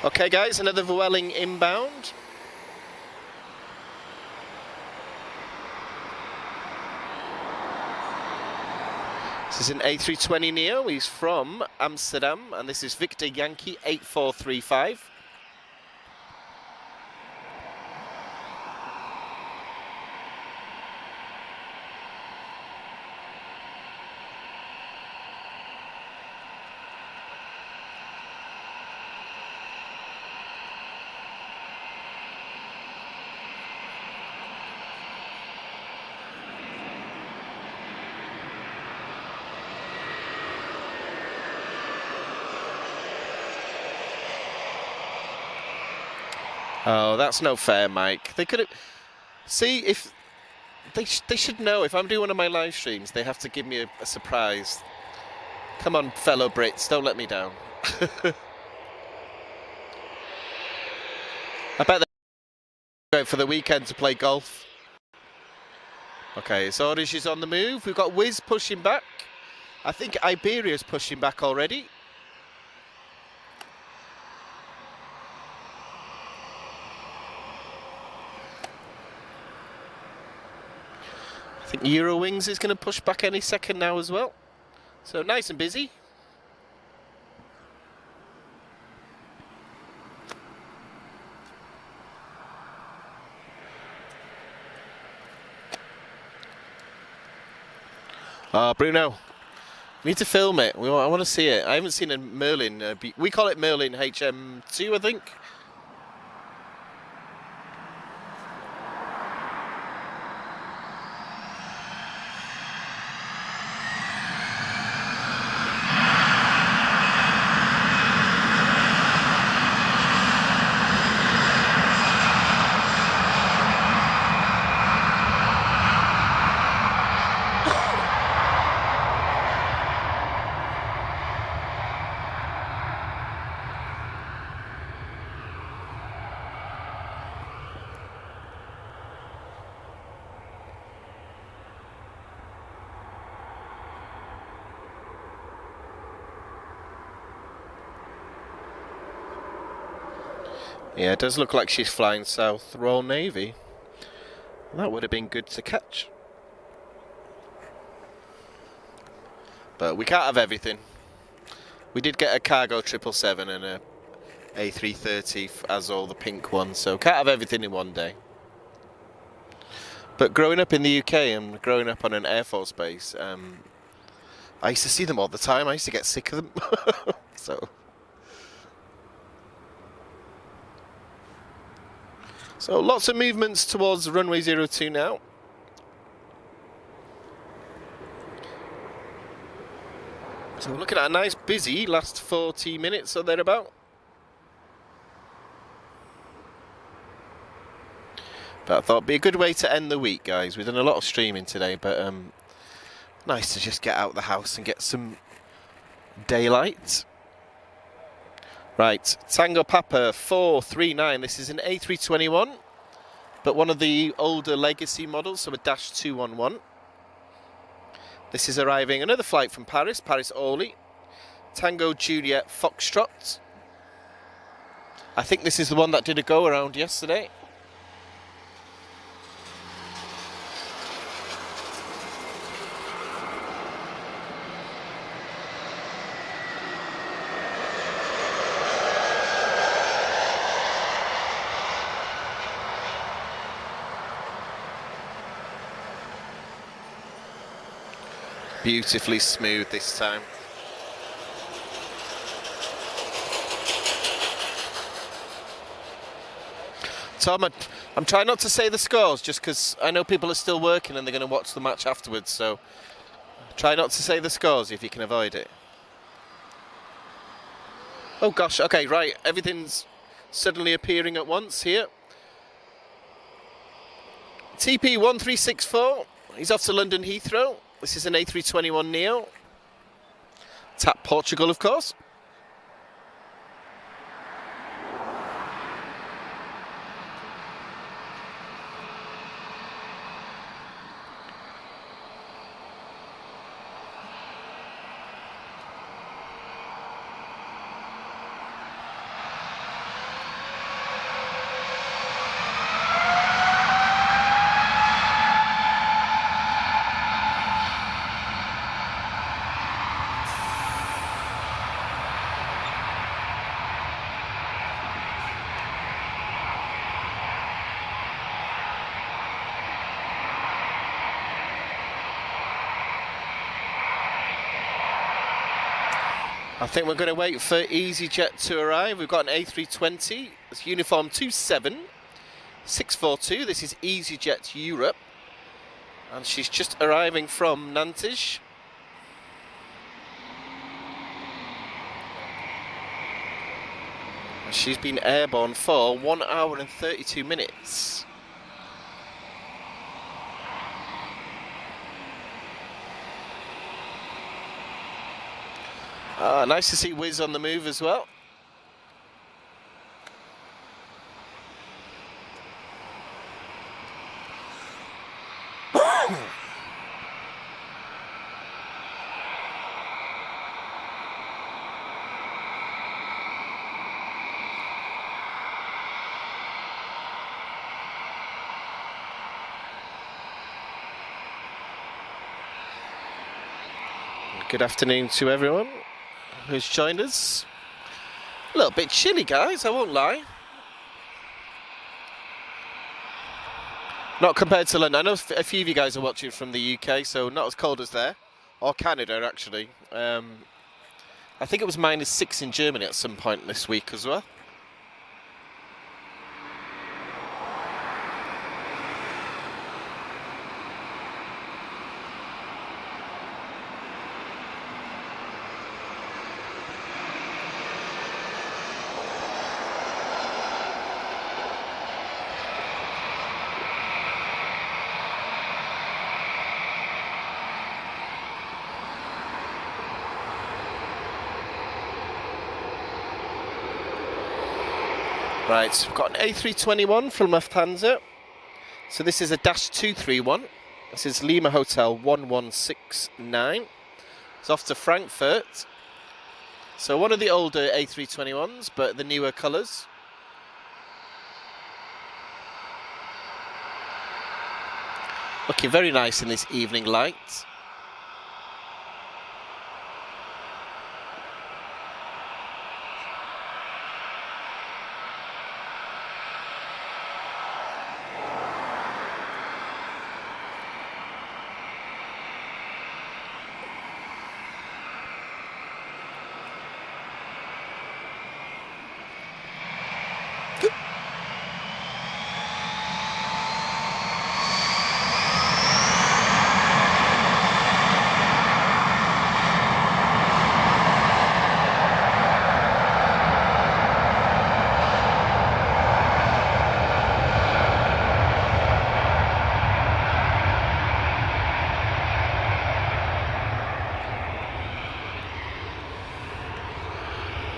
Okay, guys, another Vueling inbound. This is an A320neo. He's from Amsterdam, and this is Victor Yankee 8435. Oh, that's no fair, Mike. They could have... See, if... They should know, if I'm doing one of my live streams, they have to give me a surprise. Come on, fellow Brits, don't let me down. I bet they're going for the weekend to play golf. Okay, so Orange is on the move. We've got Wiz pushing back. I think Iberia's pushing back already. I think Eurowings is going to push back any second now as well. So nice and busy. Bruno, we need to film it. I want to see it. I haven't seen a Merlin. We call it Merlin HM2, I think. Yeah, it does look like she's flying south, Royal Navy. That would have been good to catch. But we can't have everything. We did get a cargo 777 and a A330 as all the pink ones, so can't have everything in one day. But growing up in the UK and growing up on an Air Force base, I used to see them all the time. I used to get sick of them. So lots of movements towards runway 02 now. So we're looking at a nice busy last 40 minutes or thereabout. But I thought it'd be a good way to end the week, guys. We've done a lot of streaming today, but nice to just get out the house and get some daylight. Right, Tango Papa 439. This is an A321, but one of the older legacy models, so a -211. This is arriving another flight from Paris, Paris Orly. Tango Juliet Foxtrot. I think this is the one that did a go around yesterday. Beautifully smooth this time. Tom, I'm trying not to say the scores just because I know people are still working and they're going to watch the match afterwards, so try not to say the scores if you can avoid it. Oh gosh, okay, right, everything's suddenly appearing at once here. TP 1364, he's off to London Heathrow. This is an A321neo. Tap Portugal, of course. I think we're going to wait for EasyJet to arrive. We've got an A320. It's uniform 27642. This is EasyJet Europe. And she's just arriving from Nantes. She's been airborne for 1 hour and 32 minutes. Nice to see Wiz on the move as well. Good afternoon to everyone who's joined us. A little bit chilly, guys, I won't lie. Not compared to London. I know a few of you guys are watching from the UK, so not as cold as there. Or Canada, actually. I think it was -6 in Germany at some point this week as well. Right, we've got an A321 from Lufthansa. So this is a -231. This is Lima Hotel 1169. It's off to Frankfurt. So one of the older A321s, but the newer colours. Looking very nice in this evening light.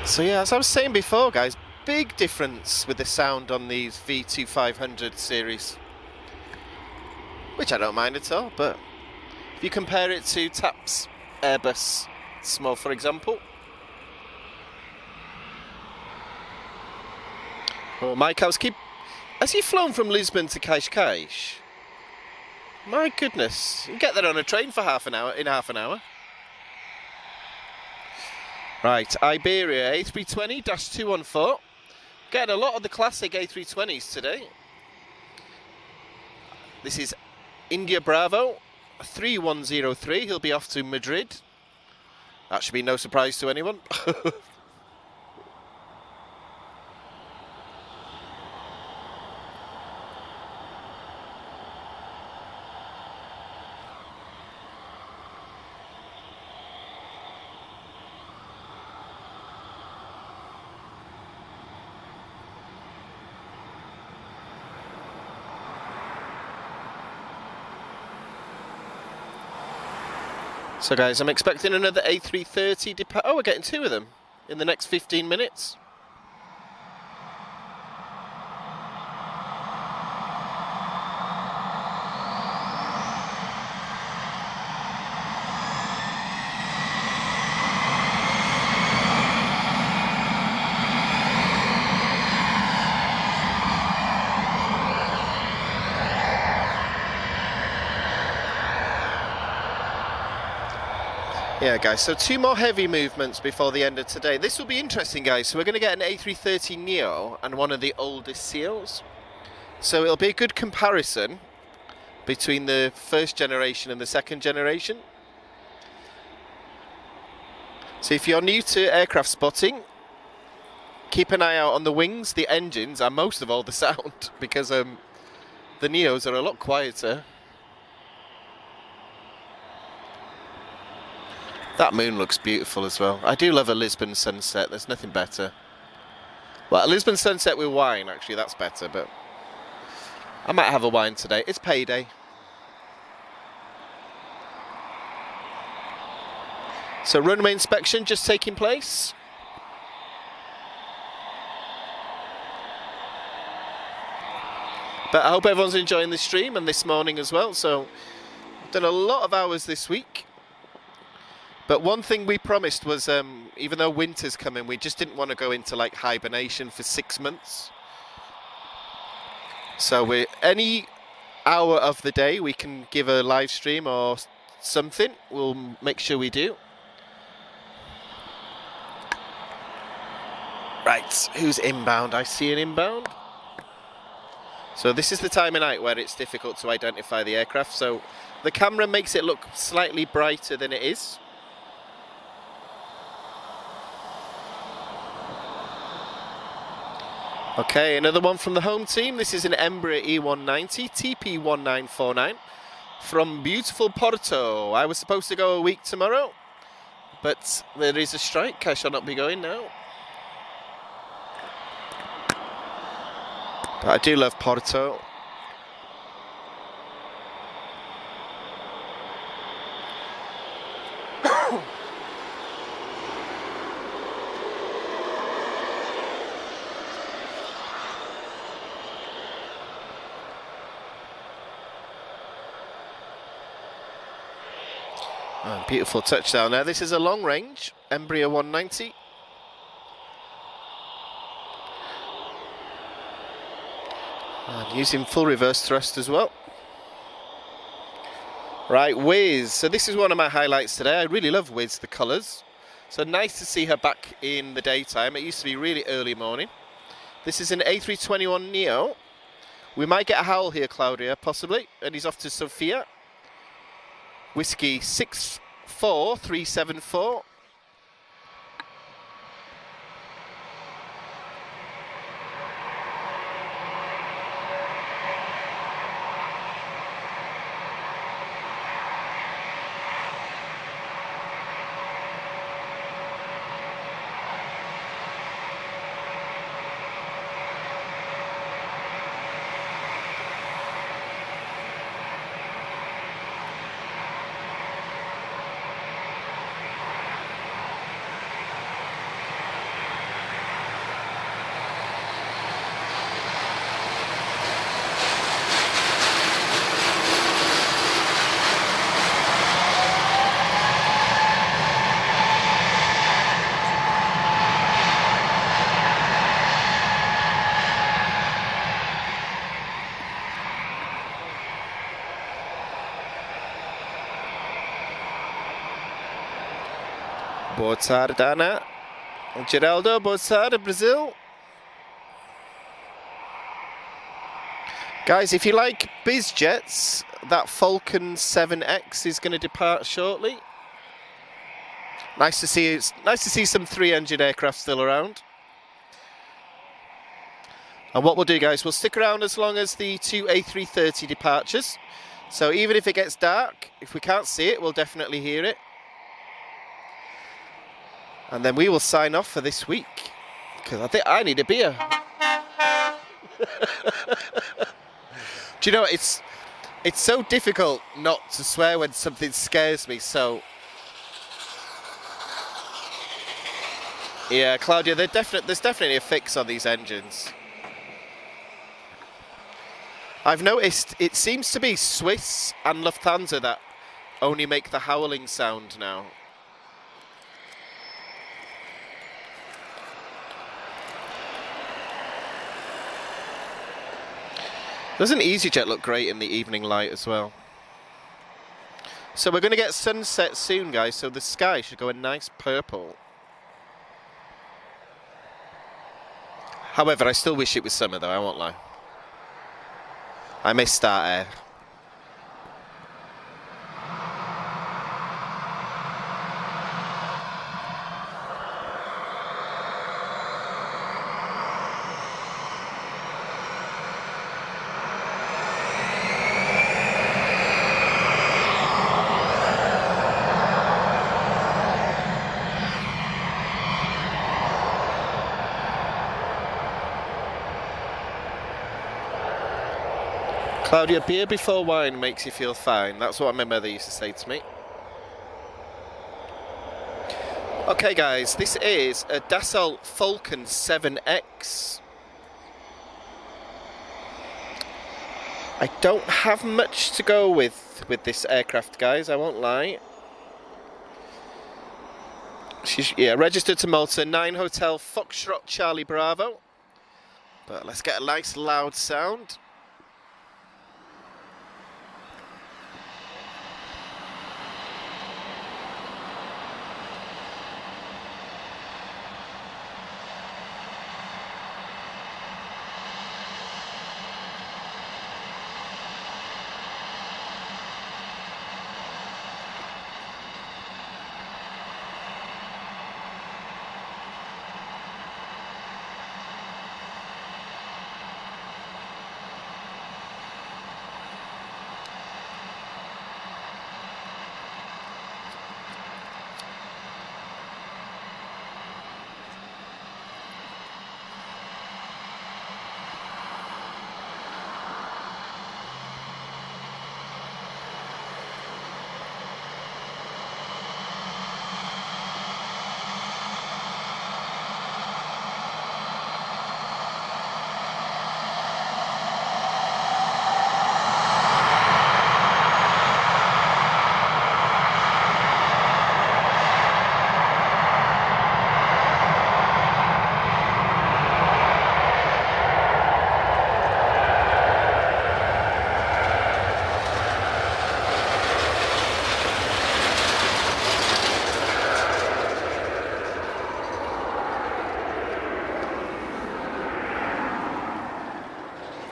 So yeah, as I was saying before, guys, big difference with the sound on these V2500 series, which I don't mind at all. But if you compare it to TAP's Airbus Small, for example, oh, Mike, has he flown from Lisbon to Cascais? My goodness, you can get there on a train for half an hour. Right, Iberia A320-214. Getting a lot of the classic A320s today. This is India Bravo 3103. He'll be off to Madrid. That should be no surprise to anyone. So guys, I'm expecting another A330 depart. Oh, we're getting two of them in the next 15 minutes. Yeah, guys, so two more heavy movements before the end of today. This will be interesting, guys. So we're going to get an A330 Neo and one of the oldest seals. So it'll be a good comparison between the first generation and the second generation. So if you're new to aircraft spotting, keep an eye out on the wings, the engines, and most of all the sound, because the Neos are a lot quieter. That moon looks beautiful as well. I do love a Lisbon sunset. There's nothing better. Well, a Lisbon sunset with wine, actually, that's better, but I might have a wine today. It's payday. So runway inspection just taking place. But I hope everyone's enjoying this stream and this morning as well. So I've done a lot of hours this week. But one thing we promised was, even though winter's coming, we just didn't want to go into like hibernation for 6 months. So any hour of the day we can give a live stream or something, we'll make sure we do. Right, who's inbound? I see an inbound. So this is the time of night where it's difficult to identify the aircraft. So the camera makes it look slightly brighter than it is. Okay, another one from the home team. This is an Embraer E190 TP1949 from beautiful Porto. I was supposed to go a week tomorrow, but there is a strike. I shall not be going now. But I do love Porto. Oh, beautiful touchdown there. This is a long range Embraer 190. And using full reverse thrust as well. Right, Wiz. So this is one of my highlights today. I really love Wiz, the colours. So nice to see her back in the daytime. It used to be really early morning. This is an A321neo. We might get a howl here, Claudia, possibly. And he's off to Sofia. Whiskey 64374. Boa tarde, Ana. Geraldo, boa tarde, Brazil. Guys, if you like biz jets, that Falcon 7X is going to depart shortly. Nice to see some three-engine aircraft still around. And what we'll do, guys, we'll stick around as long as the two A330 departures. So even if it gets dark, if we can't see it, we'll definitely hear it. And then we will sign off for this week, because I think I need a beer. Do you know, it's so difficult not to swear when something scares me, so... Yeah, Claudia, there's definitely a fix on these engines. I've noticed it seems to be Swiss and Lufthansa that only make the howling sound now. Doesn't EasyJet look great in the evening light as well? So we're going to get sunset soon, guys, so the sky should go a nice purple. However, I still wish it was summer, though, I won't lie. I miss Start Air. Claudia, beer before wine makes you feel fine. That's what my mother used to say to me. Okay, guys, this is a Dassault Falcon 7X. I don't have much to go with this aircraft, guys, I won't lie. She's registered to Malta, 9 Hotel Foxtrot Charlie Bravo. But let's get a nice loud sound.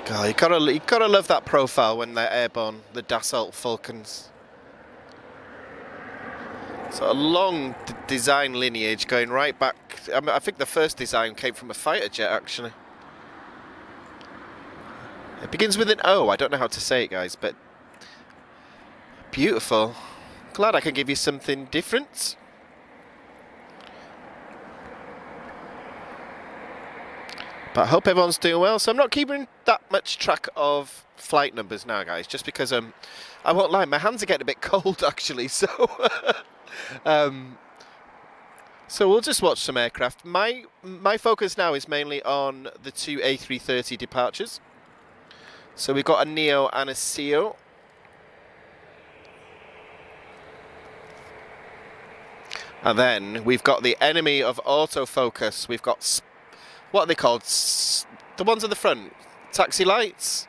God, you gotta love that profile when they're airborne, the Dassault Falcons. So a long design lineage going right back. I mean, I think the first design came from a fighter jet, actually. It begins with an O. I don't know how to say it, guys, but beautiful. Glad I can give you something different. But I hope everyone's doing well. So I'm not keeping that much track of flight numbers now, guys, just because I won't lie, my hands are getting a bit cold actually. So so we'll just watch some aircraft. My focus now is mainly on the two A330 departures. So we've got a Neo and a CEO. And then we've got the enemy of autofocus. We've got, what are they called? The ones at the front. Taxi lights?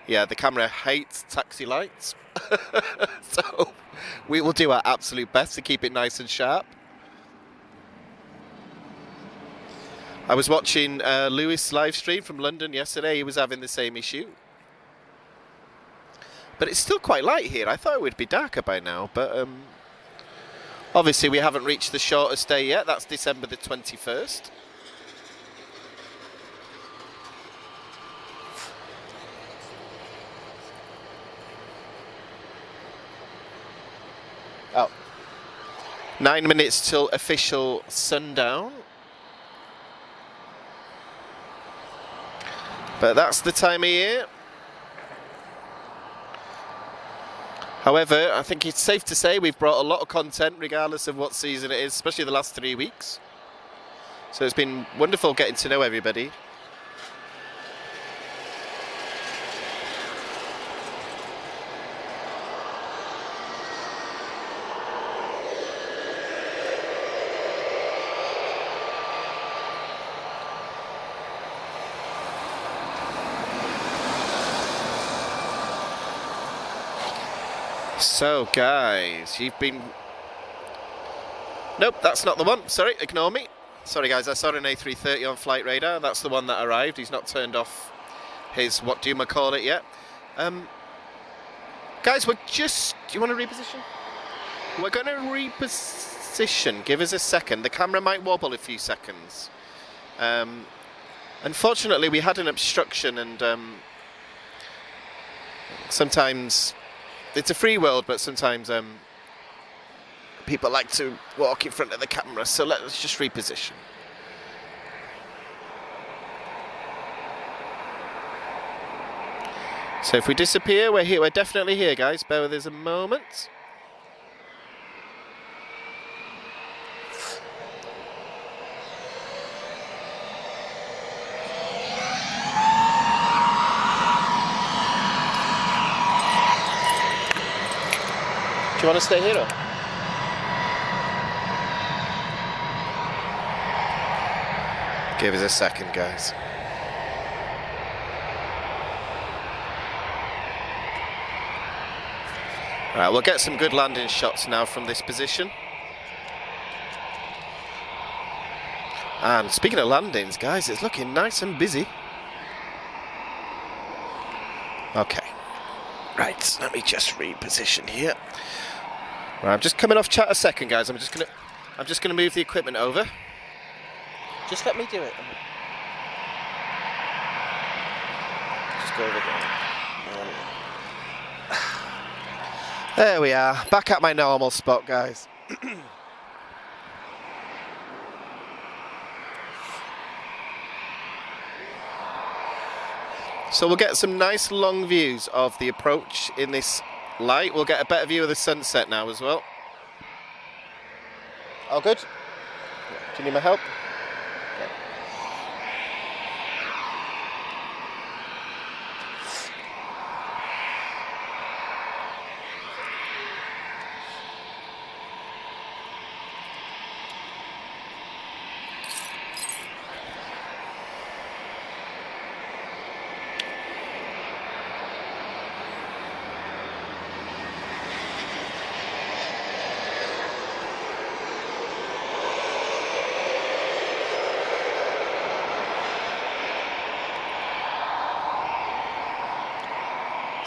Yeah, the camera hates taxi lights. So we will do our absolute best to keep it nice and sharp. I was watching Lewis live stream from London yesterday. He was having the same issue. But it's still quite light here. I thought it would be darker by now, but obviously we haven't reached the shortest day yet. That's December the 21st. Oh. 9 minutes till official sundown. But that's the time of year. However, I think it's safe to say we've brought a lot of content regardless of what season it is, especially the last 3 weeks. So it's been wonderful getting to know everybody. So guys, you've been... Nope, that's not the one. Sorry, ignore me. Sorry guys, I saw an A330 on flight radar. That's the one that arrived. He's not turned off his, what do you call it yet. Guys, we're just... Do you want to reposition? We're going to reposition. Give us a second. The camera might wobble a few seconds. Unfortunately, we had an obstruction and sometimes... It's a free world, but sometimes people like to walk in front of the camera, so let's just reposition. So if we disappear, we're here. We're definitely here, guys. Bear with us a moment. Do you want to stay here? Or? Give us a second, guys. Right, we'll get some good landing shots now from this position. And speaking of landings, guys, it's looking nice and busy. Okay. Right, let me just reposition here. Right, I'm just coming off chat a second, guys. I'm just gonna move the equipment over. Just let me do it. Just go over here. There we are, back at my normal spot, guys. So we'll get some nice long views of the approach in this light. We'll get a better view of the sunset now as well. All good? Do you need my help? Okay.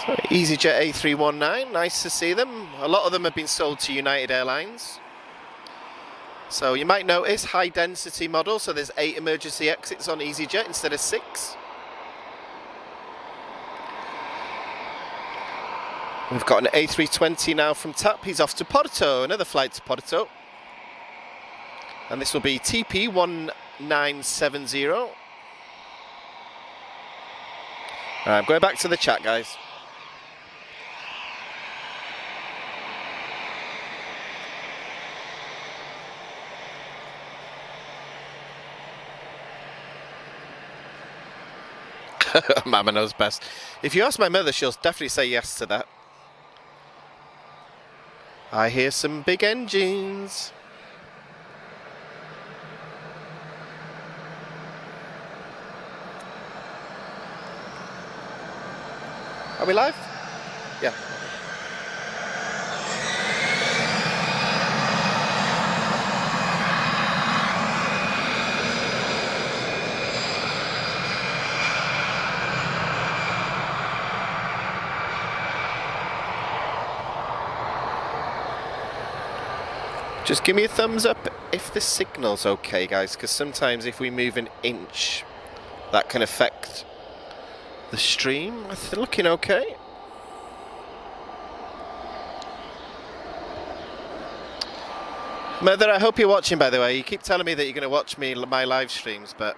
So EasyJet A319, nice to see them. A lot of them have been sold to United Airlines. So you might notice high density model, so there's 8 emergency exits on EasyJet instead of 6. We've got an A320 now from TAP, he's off to Porto, another flight to Porto. And this will be TP1970. Alright, I'm going back to the chat, guys. Mama knows best. If you ask my mother, she'll definitely say yes to that. I hear some big engines. Are we live? Yeah. Just give me a thumbs up if the signal's okay, guys, because sometimes if we move an inch, that can affect the stream. It's looking okay. Mother, I hope you're watching, by the way. You keep telling me that you're going to watch my live streams, but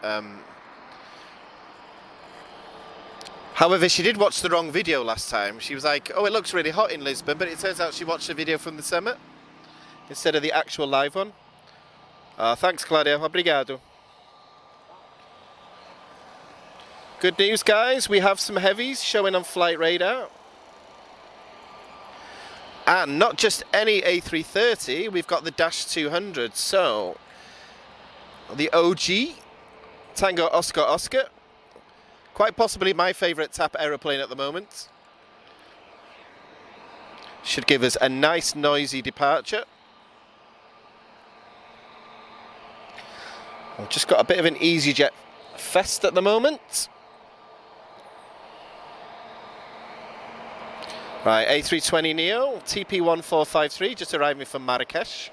however, she did watch the wrong video last time. She was like, oh, it looks really hot in Lisbon, but it turns out she watched the video from the summit instead of the actual live one. Thanks, Claudia. Obrigado. Good news, guys. We have some heavies showing on flight radar. And not just any A330, we've got the Dash 200. So, the OG, Tango Oscar Oscar. Quite possibly my favourite TAP aeroplane at the moment. Should give us a nice noisy departure. We've just got a bit of an EasyJet fest at the moment. Right, A320neo, TP1453, just arriving from Marrakesh.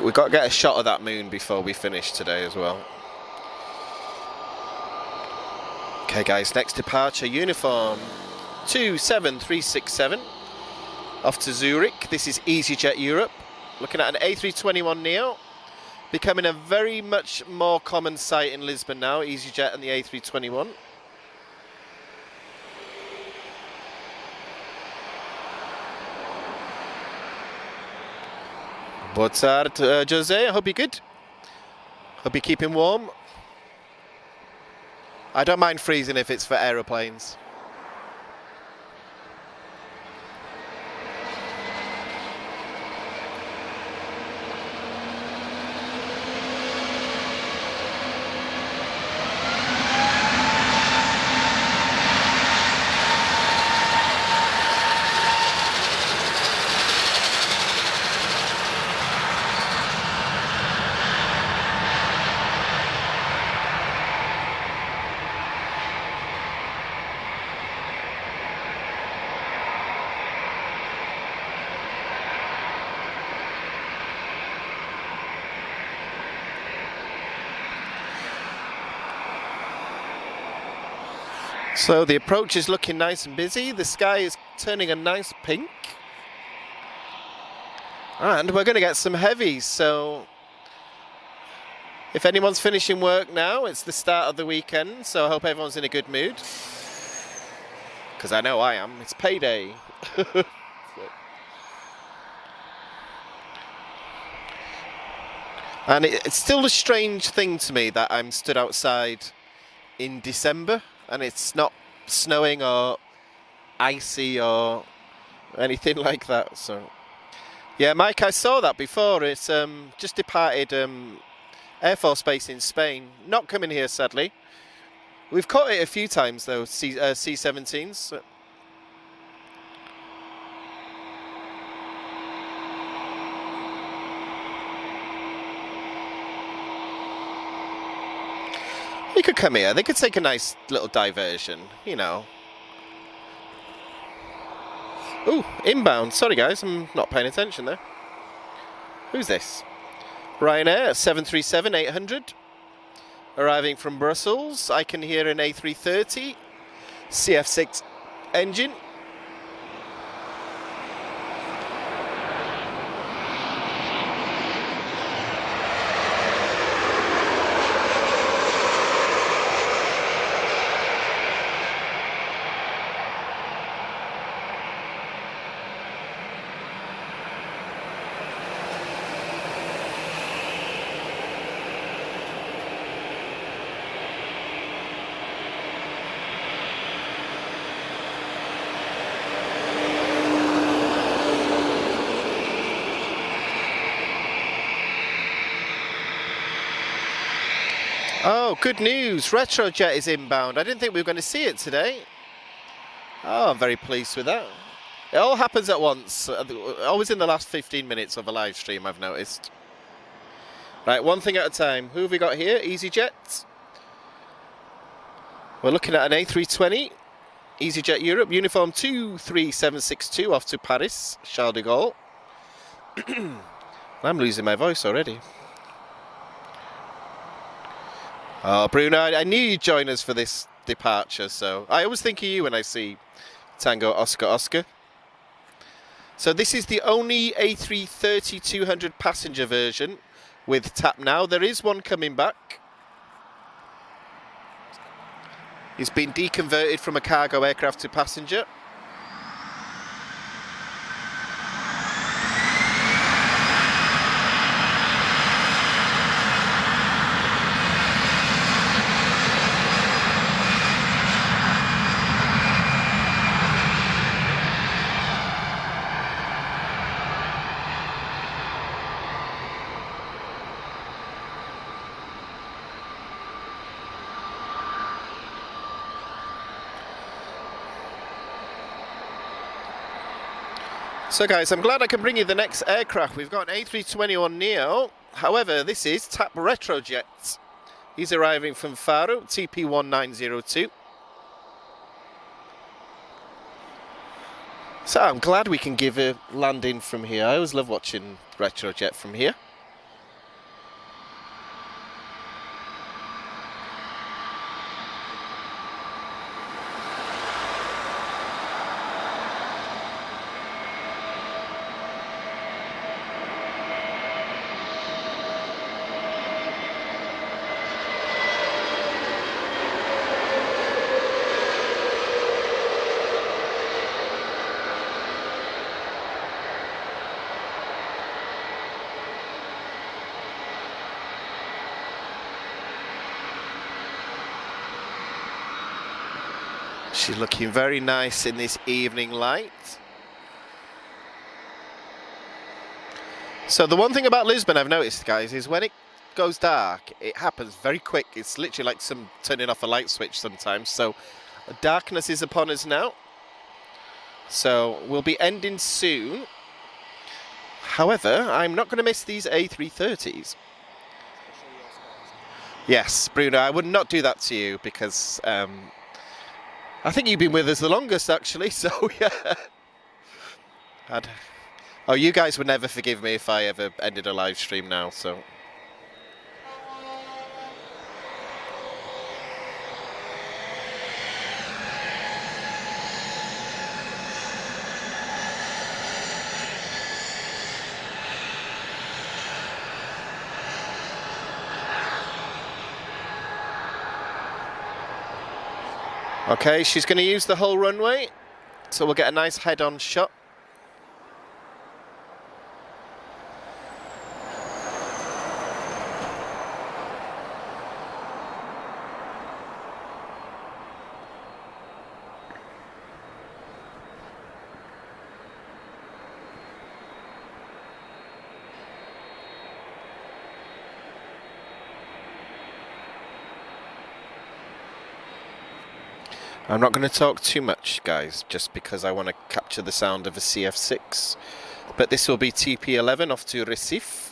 We've got to get a shot of that moon before we finish today as well. Okay, guys, next departure, uniform 27367. Off to Zurich. This is EasyJet Europe. Looking at an A321neo. Becoming a very much more common sight in Lisbon now, EasyJet and the A321. Boa tarde, Jose. I hope you're good. Hope you're keeping warm. I don't mind freezing if it's for aeroplanes. So the approach is looking nice and busy. The sky is turning a nice pink. And we're going to get some heavies. So if anyone's finishing work now, it's the start of the weekend. So I hope everyone's in a good mood. Because I know I am. It's payday. And it's still a strange thing to me that I'm stood outside in December. And it's not snowing or icy or anything like that. So Yeah, Mike, I saw that before. It's just departed Air Force Base in Spain. Not coming here, sadly. We've caught it a few times, though, C-17s. They could come here. They could take a nice little diversion, you know. Ooh, inbound. Sorry, guys, I'm not paying attention there. Who's this? Ryanair 737-800. Arriving from Brussels. I can hear an A330. CF6 engine. Oh, good news. Retrojet is inbound. I didn't think we were going to see it today. Oh, I'm very pleased with that. It all happens at once. Always in the last 15 minutes of a live stream, I've noticed. Right, one thing at a time. Who have we got here? EasyJet. We're looking at an A320. EasyJet Europe. Uniform 23762 off to Paris. Charles de Gaulle. I'm losing my voice already. Oh, Bruno, I knew you'd join us for this departure, so I always think of you when I see Tango Oscar Oscar. So this is the only A330-200 passenger version with Tap Now. There is one coming back. It's been deconverted from a cargo aircraft to passenger. So guys, I'm glad I can bring you the next aircraft. We've got an A321neo. However, this is TAP Retrojet. He's arriving from Faro, TP1902. So I'm glad we can give a landing from here. I always love watching Retrojet from here. She's looking very nice in this evening light. So the one thing about Lisbon I've noticed, guys, is when it goes dark, it happens very quick. It's literally like some turning off a light switch sometimes. So darkness is upon us now. So we'll be ending soon. However, I'm not going to miss these A330s. Yes, Bruno, I would not do that to you because I think you've been with us the longest, actually, so yeah. Oh, you guys would never forgive me if I ever ended a live stream now, so. Okay, she's going to use the whole runway, so we'll get a nice head-on shot. I'm not going to talk too much, guys, just because I want to capture the sound of a CF6. But this will be TP11 off to Recife.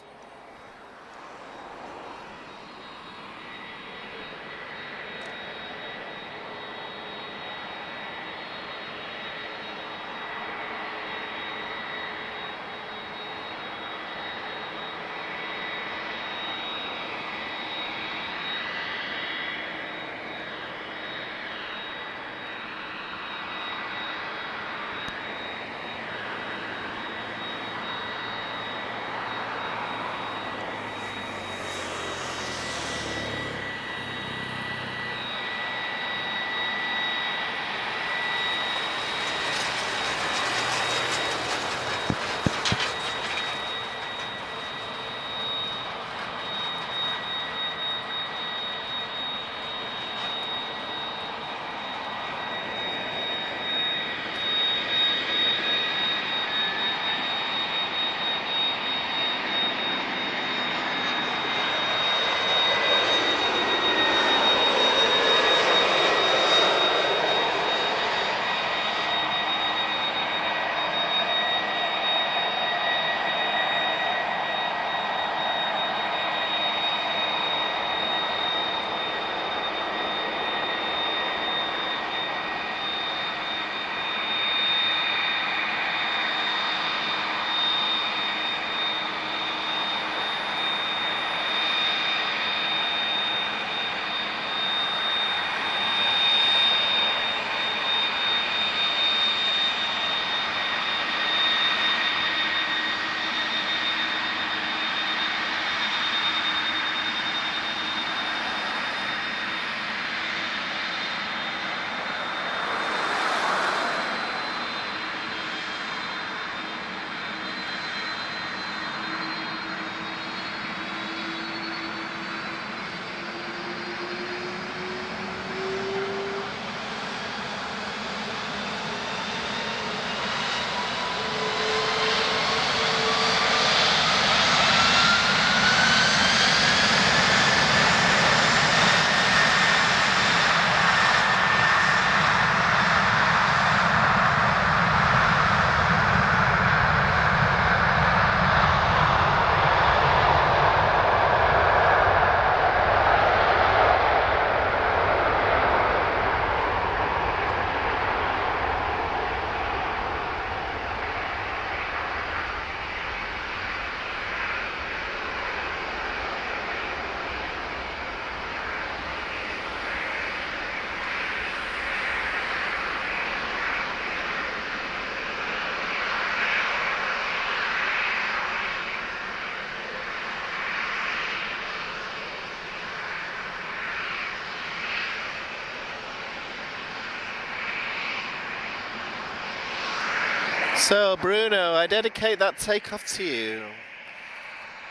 So Bruno, I dedicate that takeoff to you.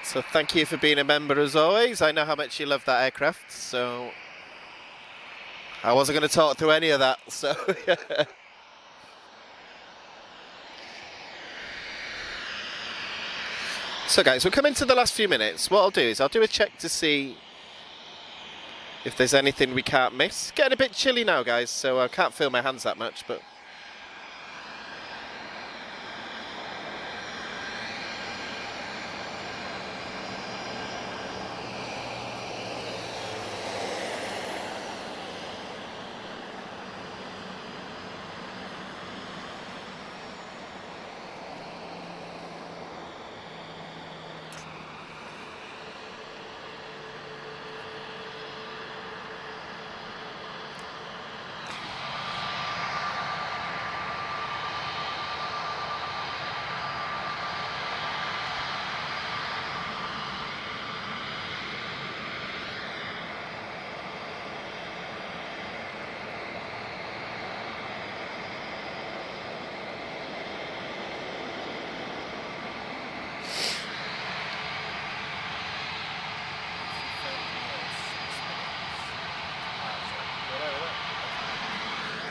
So thank you for being a member as always. I know how much you love that aircraft, so I wasn't going to talk through any of that, so yeah. So guys, we're coming to the last few minutes. What I'll do is I'll do a check to see if there's anything we can't miss. Getting a bit chilly now, guys, so I can't feel my hands that much, but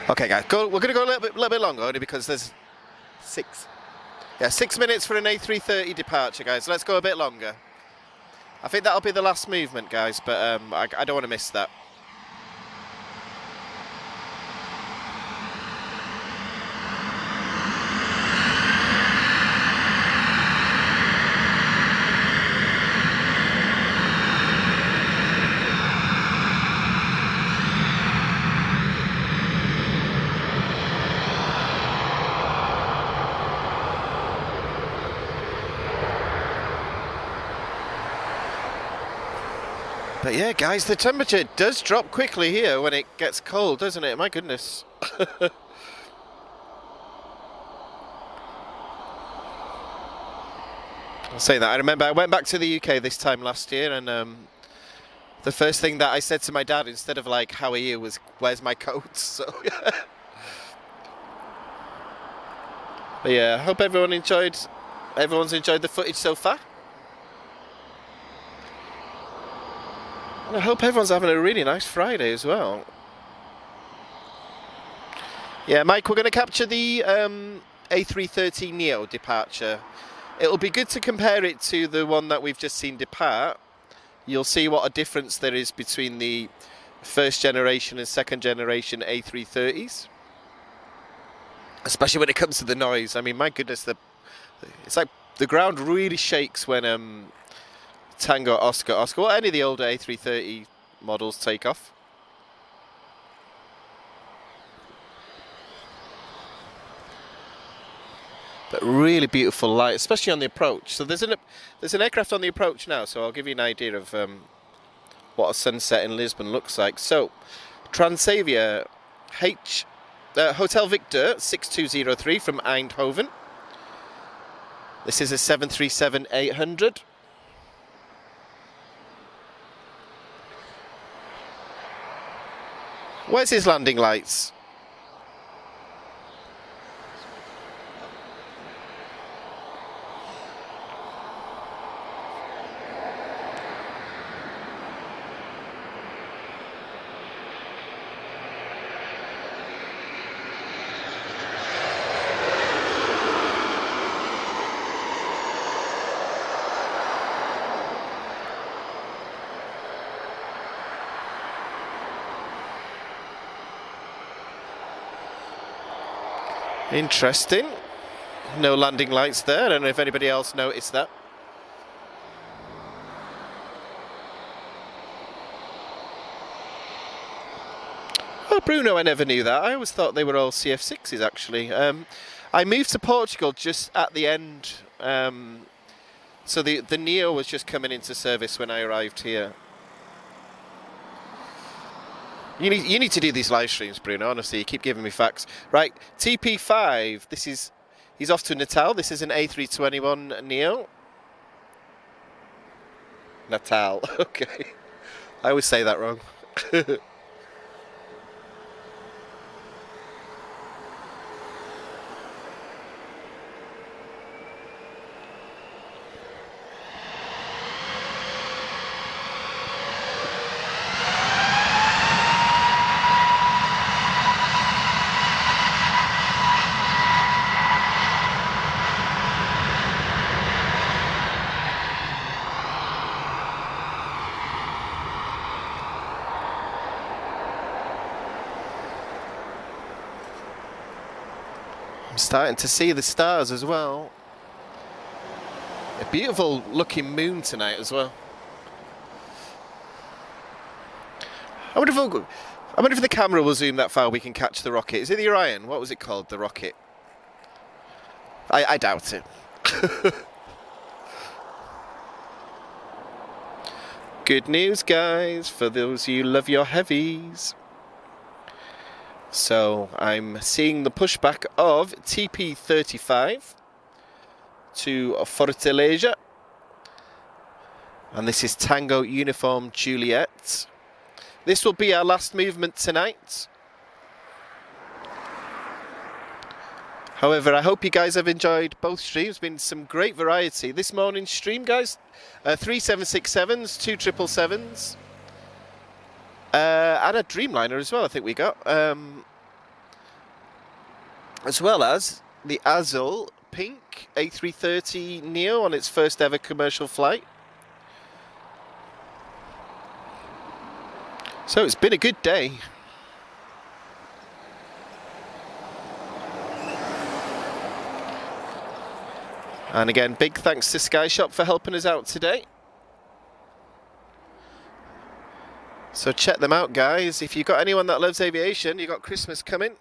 okay, guys, we're going to go a little bit longer, only because there's 6 minutes for an A330 departure, guys. Let's go a bit longer. I think that'll be the last movement, guys, but I don't want to miss that. But yeah, guys, the temperature does drop quickly here when it gets cold, doesn't it? My goodness. I'm saying that, I remember I went back to the UK this time last year, and the first thing that I said to my dad, instead of like, how are you, was, where's my coat? So, yeah. But yeah, I hope everyone's enjoyed the footage so far. And I hope everyone's having a really nice Friday as well. Yeah, Mike, we're going to capture the A330neo departure. It'll be good to compare it to the one that we've just seen depart. You'll see what a difference there is between the first generation and second generation A330s. Especially when it comes to the noise. I mean, my goodness, it's like the ground really shakes when Tango, Oscar, well, any of the older A330 models take off. But really beautiful light, especially on the approach. So there's an aircraft on the approach now, so I'll give you an idea of what a sunset in Lisbon looks like. So, Transavia Hotel Victor 6203 from Eindhoven. This is a 737-800. Where's his landing lights? Interesting. No landing lights there. I don't know if anybody else noticed that. Oh, Bruno, I never knew that. I always thought they were all CF6s, actually. I moved to Portugal just at the end. So the Neo was just coming into service when I arrived here. You need to do these live streams, Bruno, honestly. You keep giving me facts. Right, TP5, he's off to Natal. This is an A321 Neo. Natal, okay. I always say that wrong. I'm starting to see the stars as well. A beautiful looking moon tonight as well. I wonder if the camera will zoom that far we can catch the rocket. Is it the Orion? What was it called? The rocket? I doubt it. Good news, guys, for those of you who love your heavies. So I'm seeing the pushback of TP35 to Fortaleza, and this is Tango Uniform Juliet. This will be our last movement tonight. However, I hope you guys have enjoyed both streams. Been some great variety this morning's stream, guys. 3 767s, 2 777s. And a Dreamliner as well, I think we got. As well as the Azul Pink A330 Neo on its first ever commercial flight. So it's been a good day. And again, big thanks to Skyshop for helping us out today. So check them out, guys. If you've got anyone that loves aviation, you've got Christmas coming.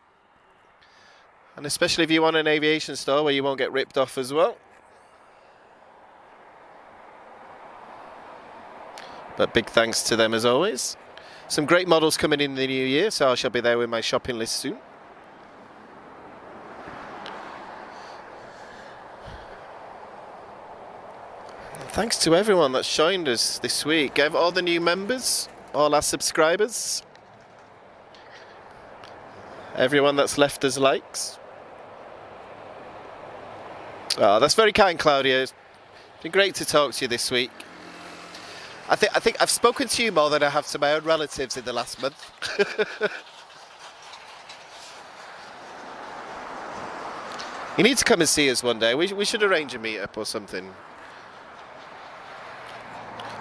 And especially if you want an aviation store where you won't get ripped off as well. But big thanks to them as always. Some great models coming in the new year, so I shall be there with my shopping list soon. Thanks to everyone that's joined us this week. All the new members, all our subscribers, everyone that's left us likes. Oh, that's very kind, Claudia. It's been great to talk to you this week. I think I've spoken to you more than I have to my own relatives in the last month. You need to come and see us one day. We should arrange a meet-up or something.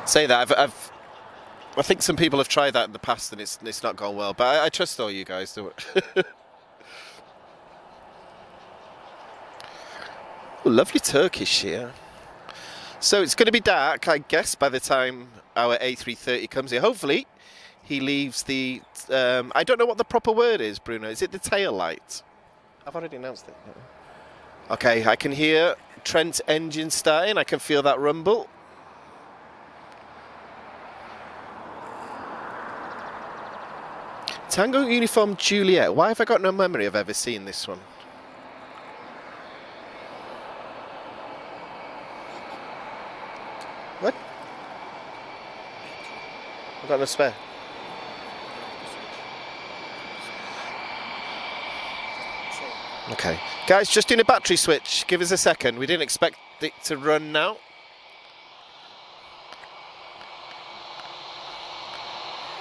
Say that I think some people have tried that in the past and it's not gone well, but I trust all you guys do it. Ooh, lovely Turkish here. So it's going to be dark, I guess, by the time our A330 comes here. Hopefully he leaves the I don't know what the proper word is, Bruno. Is it the tail light? I've already announced it. Okay, I can hear Trent's engine starting. I can feel that rumble. Tango Uniform Juliet. Why have I got no memory of ever seeing this one? What? I've got no spare. Okay. Guys, just doing a battery switch. Give us a second. We didn't expect it to run now.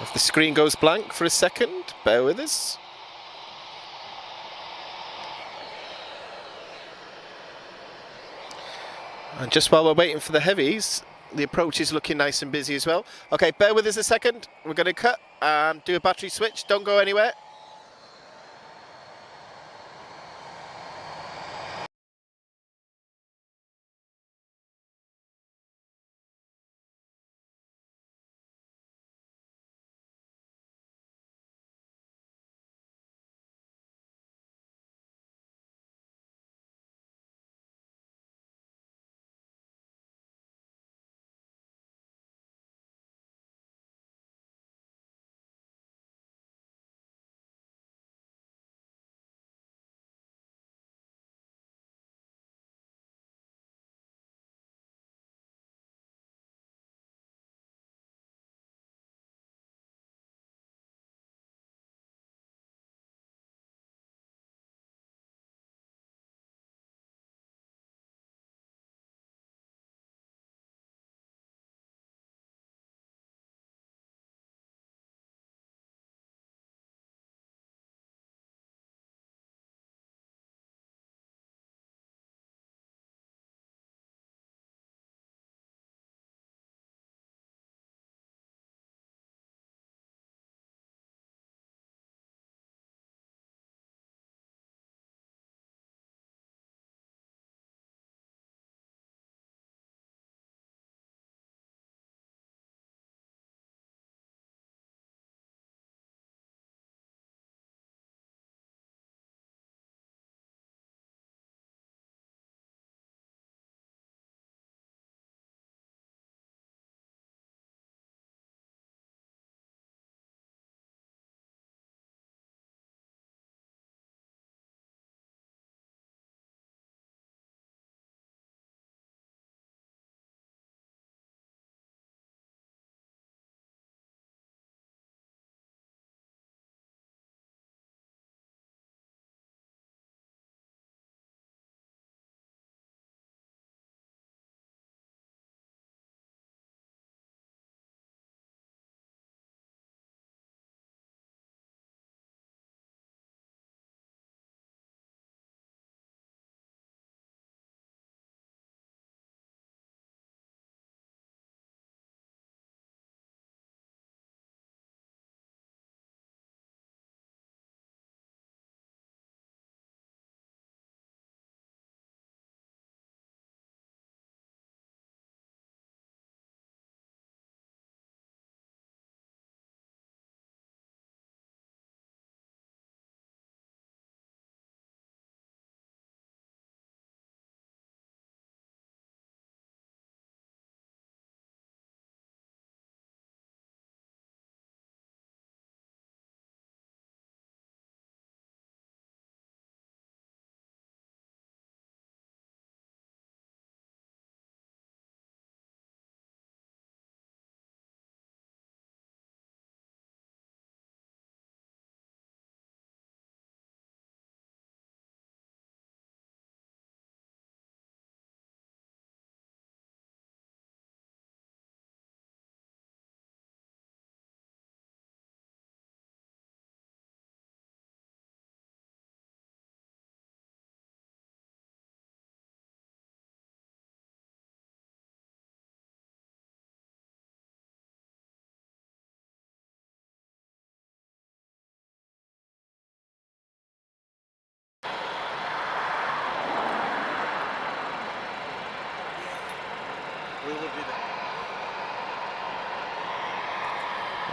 If the screen goes blank for a second, bear with us. And just while we're waiting for the heavies, the approach is looking nice and busy as well. Okay, bear with us a second. We're going to cut and do a battery switch. Don't go anywhere.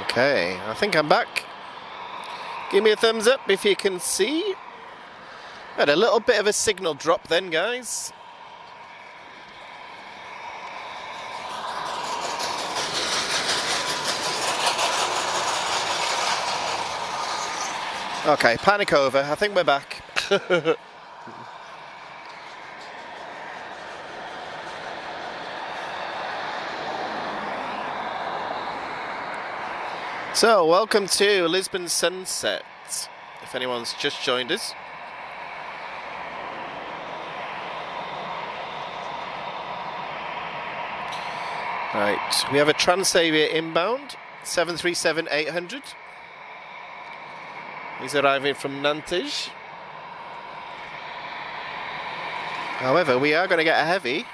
Okay, I think I'm back. Give me a thumbs up if you can see. Had a little bit of a signal drop then, guys. Okay, panic over. I think we're back. So, welcome to Lisbon sunset, if anyone's just joined us. Right, we have a Transavia inbound, 737-800. He's arriving from Nantes. However, we are going to get a heavy.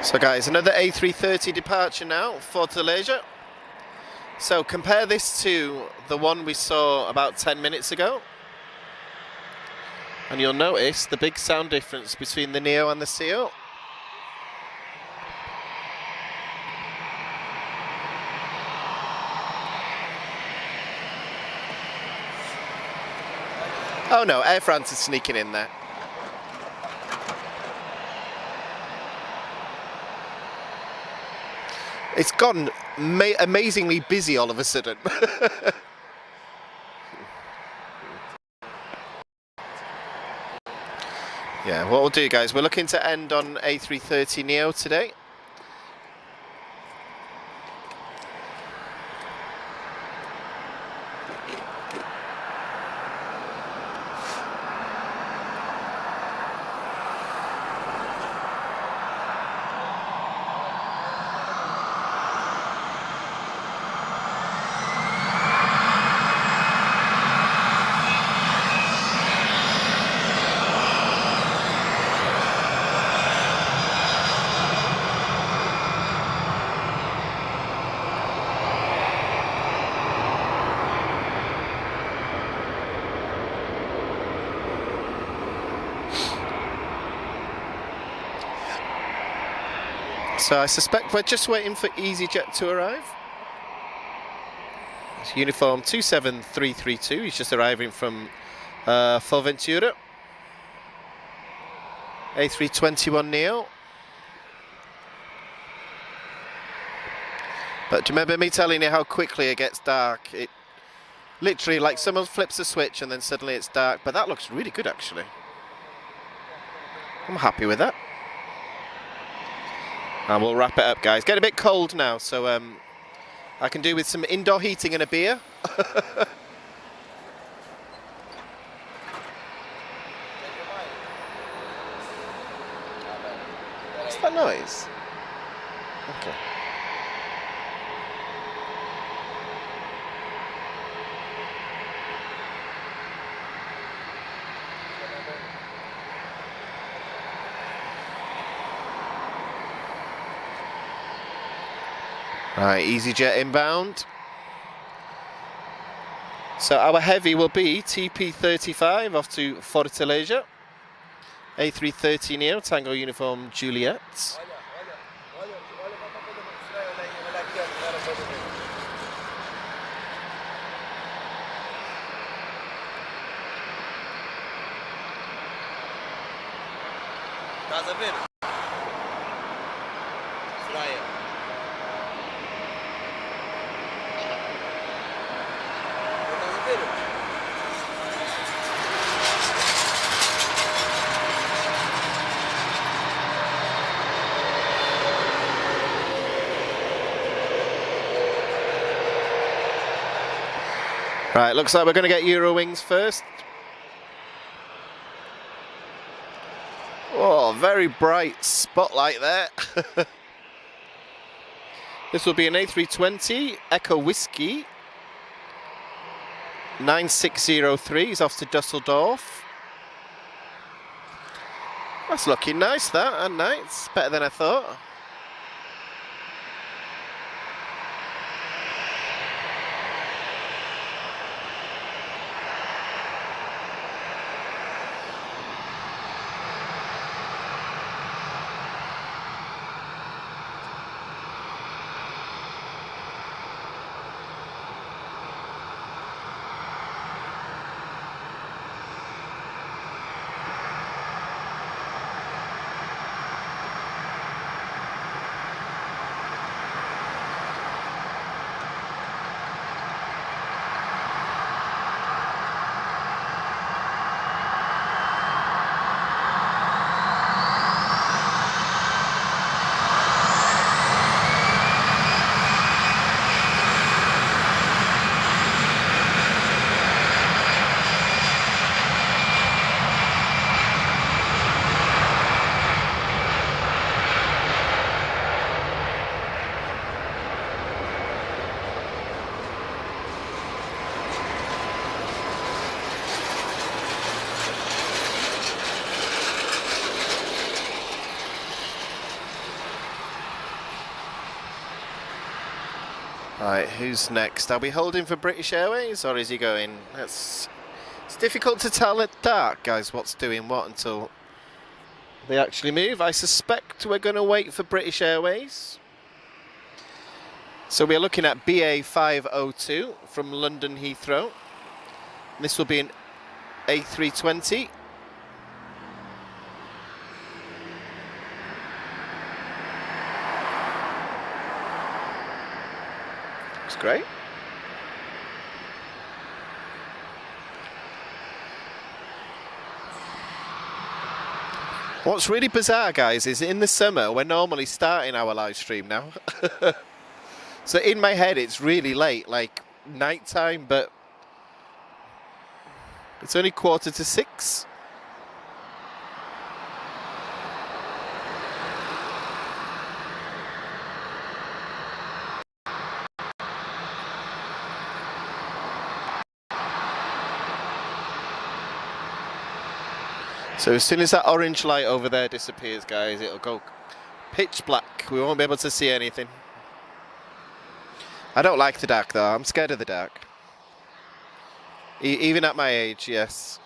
So guys, another A330 departure now for Malaysia. So compare this to the one we saw about 10 minutes ago. And you'll notice the big sound difference between the Neo and the CO. Oh no, Air France is sneaking in there. It's gone amazingly busy all of a sudden. Yeah, what we'll do, guys, we're looking to end on A330 Neo today. So I suspect we're just waiting for EasyJet to arrive. It's uniform 27332, he's just arriving from Fuerteventura. A321 Neo. But do you remember me telling you how quickly it gets dark? It literally, like someone flips a switch and then suddenly it's dark, but that looks really good actually. I'm happy with that. And we'll wrap it up, guys. Getting a bit cold now, so I can do with some indoor heating and a beer. What's that noise? Okay. Right, EasyJet inbound. So our heavy will be TP35 off to Fortaleza. A330 Neo, Tango Uniform Juliet. Estás a ver? Freia. Estás a ver? Right, looks like we're going to get Eurowings first. Oh, very bright spotlight there. This will be an A320 Echo Whiskey 9603. He's off to Dusseldorf. That's looking nice, that, and nice. Better than I thought. Right, who's next? Are we holding for British Airways, or is he going? It's difficult to tell at dark, guys, what's doing what until they actually move. I suspect we're going to wait for British Airways. So we're looking at BA 502 from London Heathrow. This will be an A320. Great. What's really bizarre, guys, is in the summer we're normally starting our live stream now. So in my head it's really late, like night time, but it's only 5:45. So as soon as that orange light over there disappears, guys, it'll go pitch black. We won't be able to see anything. I don't like the dark, though. I'm scared of the dark. Even at my age, yes.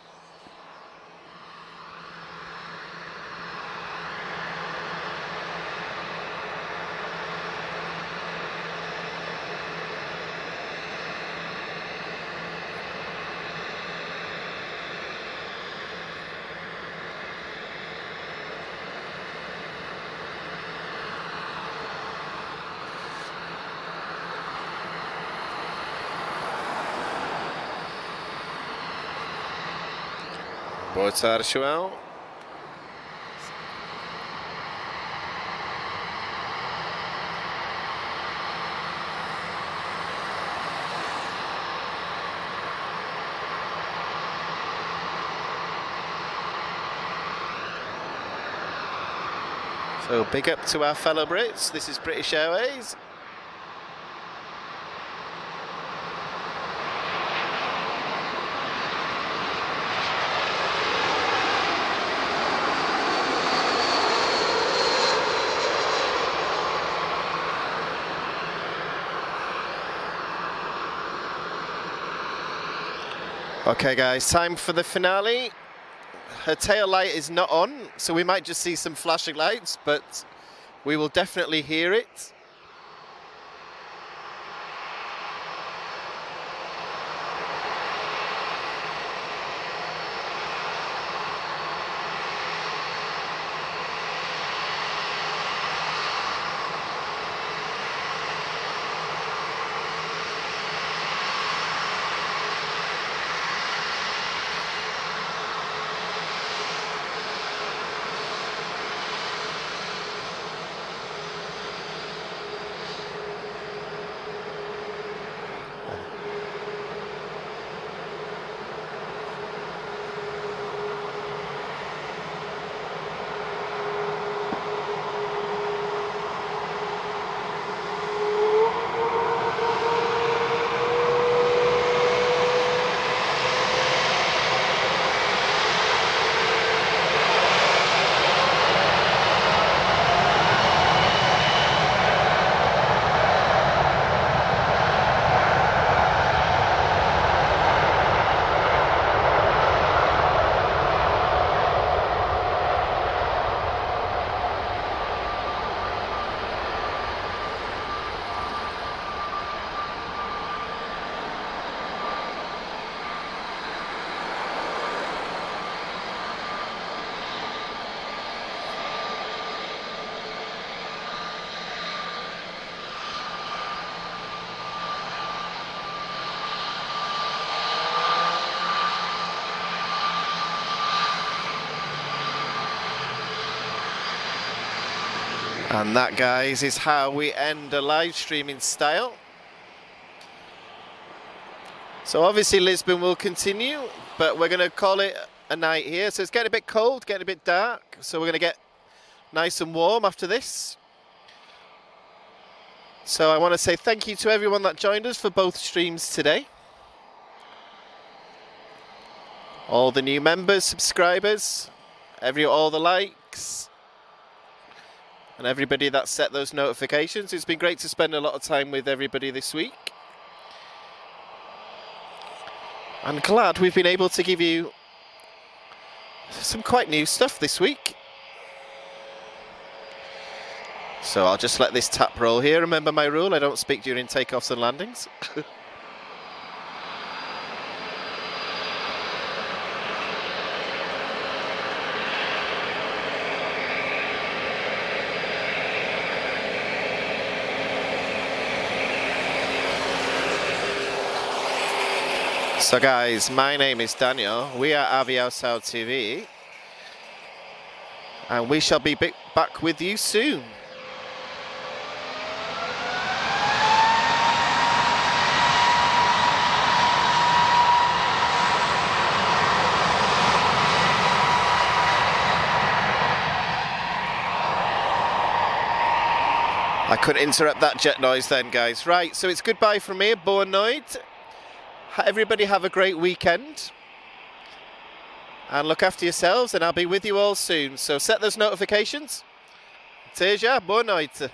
Boa tarde, João. So big up to our fellow Brits. This is British Airways. Okay guys, time for the finale. Her tail light is not on, so we might just see some flashing lights, but we will definitely hear it. And that, guys, is how we end a live stream in style. So obviously Lisbon will continue, but we're going to call it a night here. So it's getting a bit cold, getting a bit dark. So we're going to get nice and warm after this. So I want to say thank you to everyone that joined us for both streams today. All the new members, subscribers, all the likes, and everybody that set those notifications. It's been great to spend a lot of time with everybody this week. I'm glad we've been able to give you some quite new stuff this week. So I'll just let this tap roll here. Remember my rule, I don't speak during takeoffs and landings. So guys, my name is Daniel, we are Aviação TV, and we shall be back with you soon. I couldn't interrupt that jet noise then, guys. Right, so it's goodbye from me, boa noite. Everybody have a great weekend and look after yourselves, and I'll be with you all soon. So set those notifications. Até já, boa noite.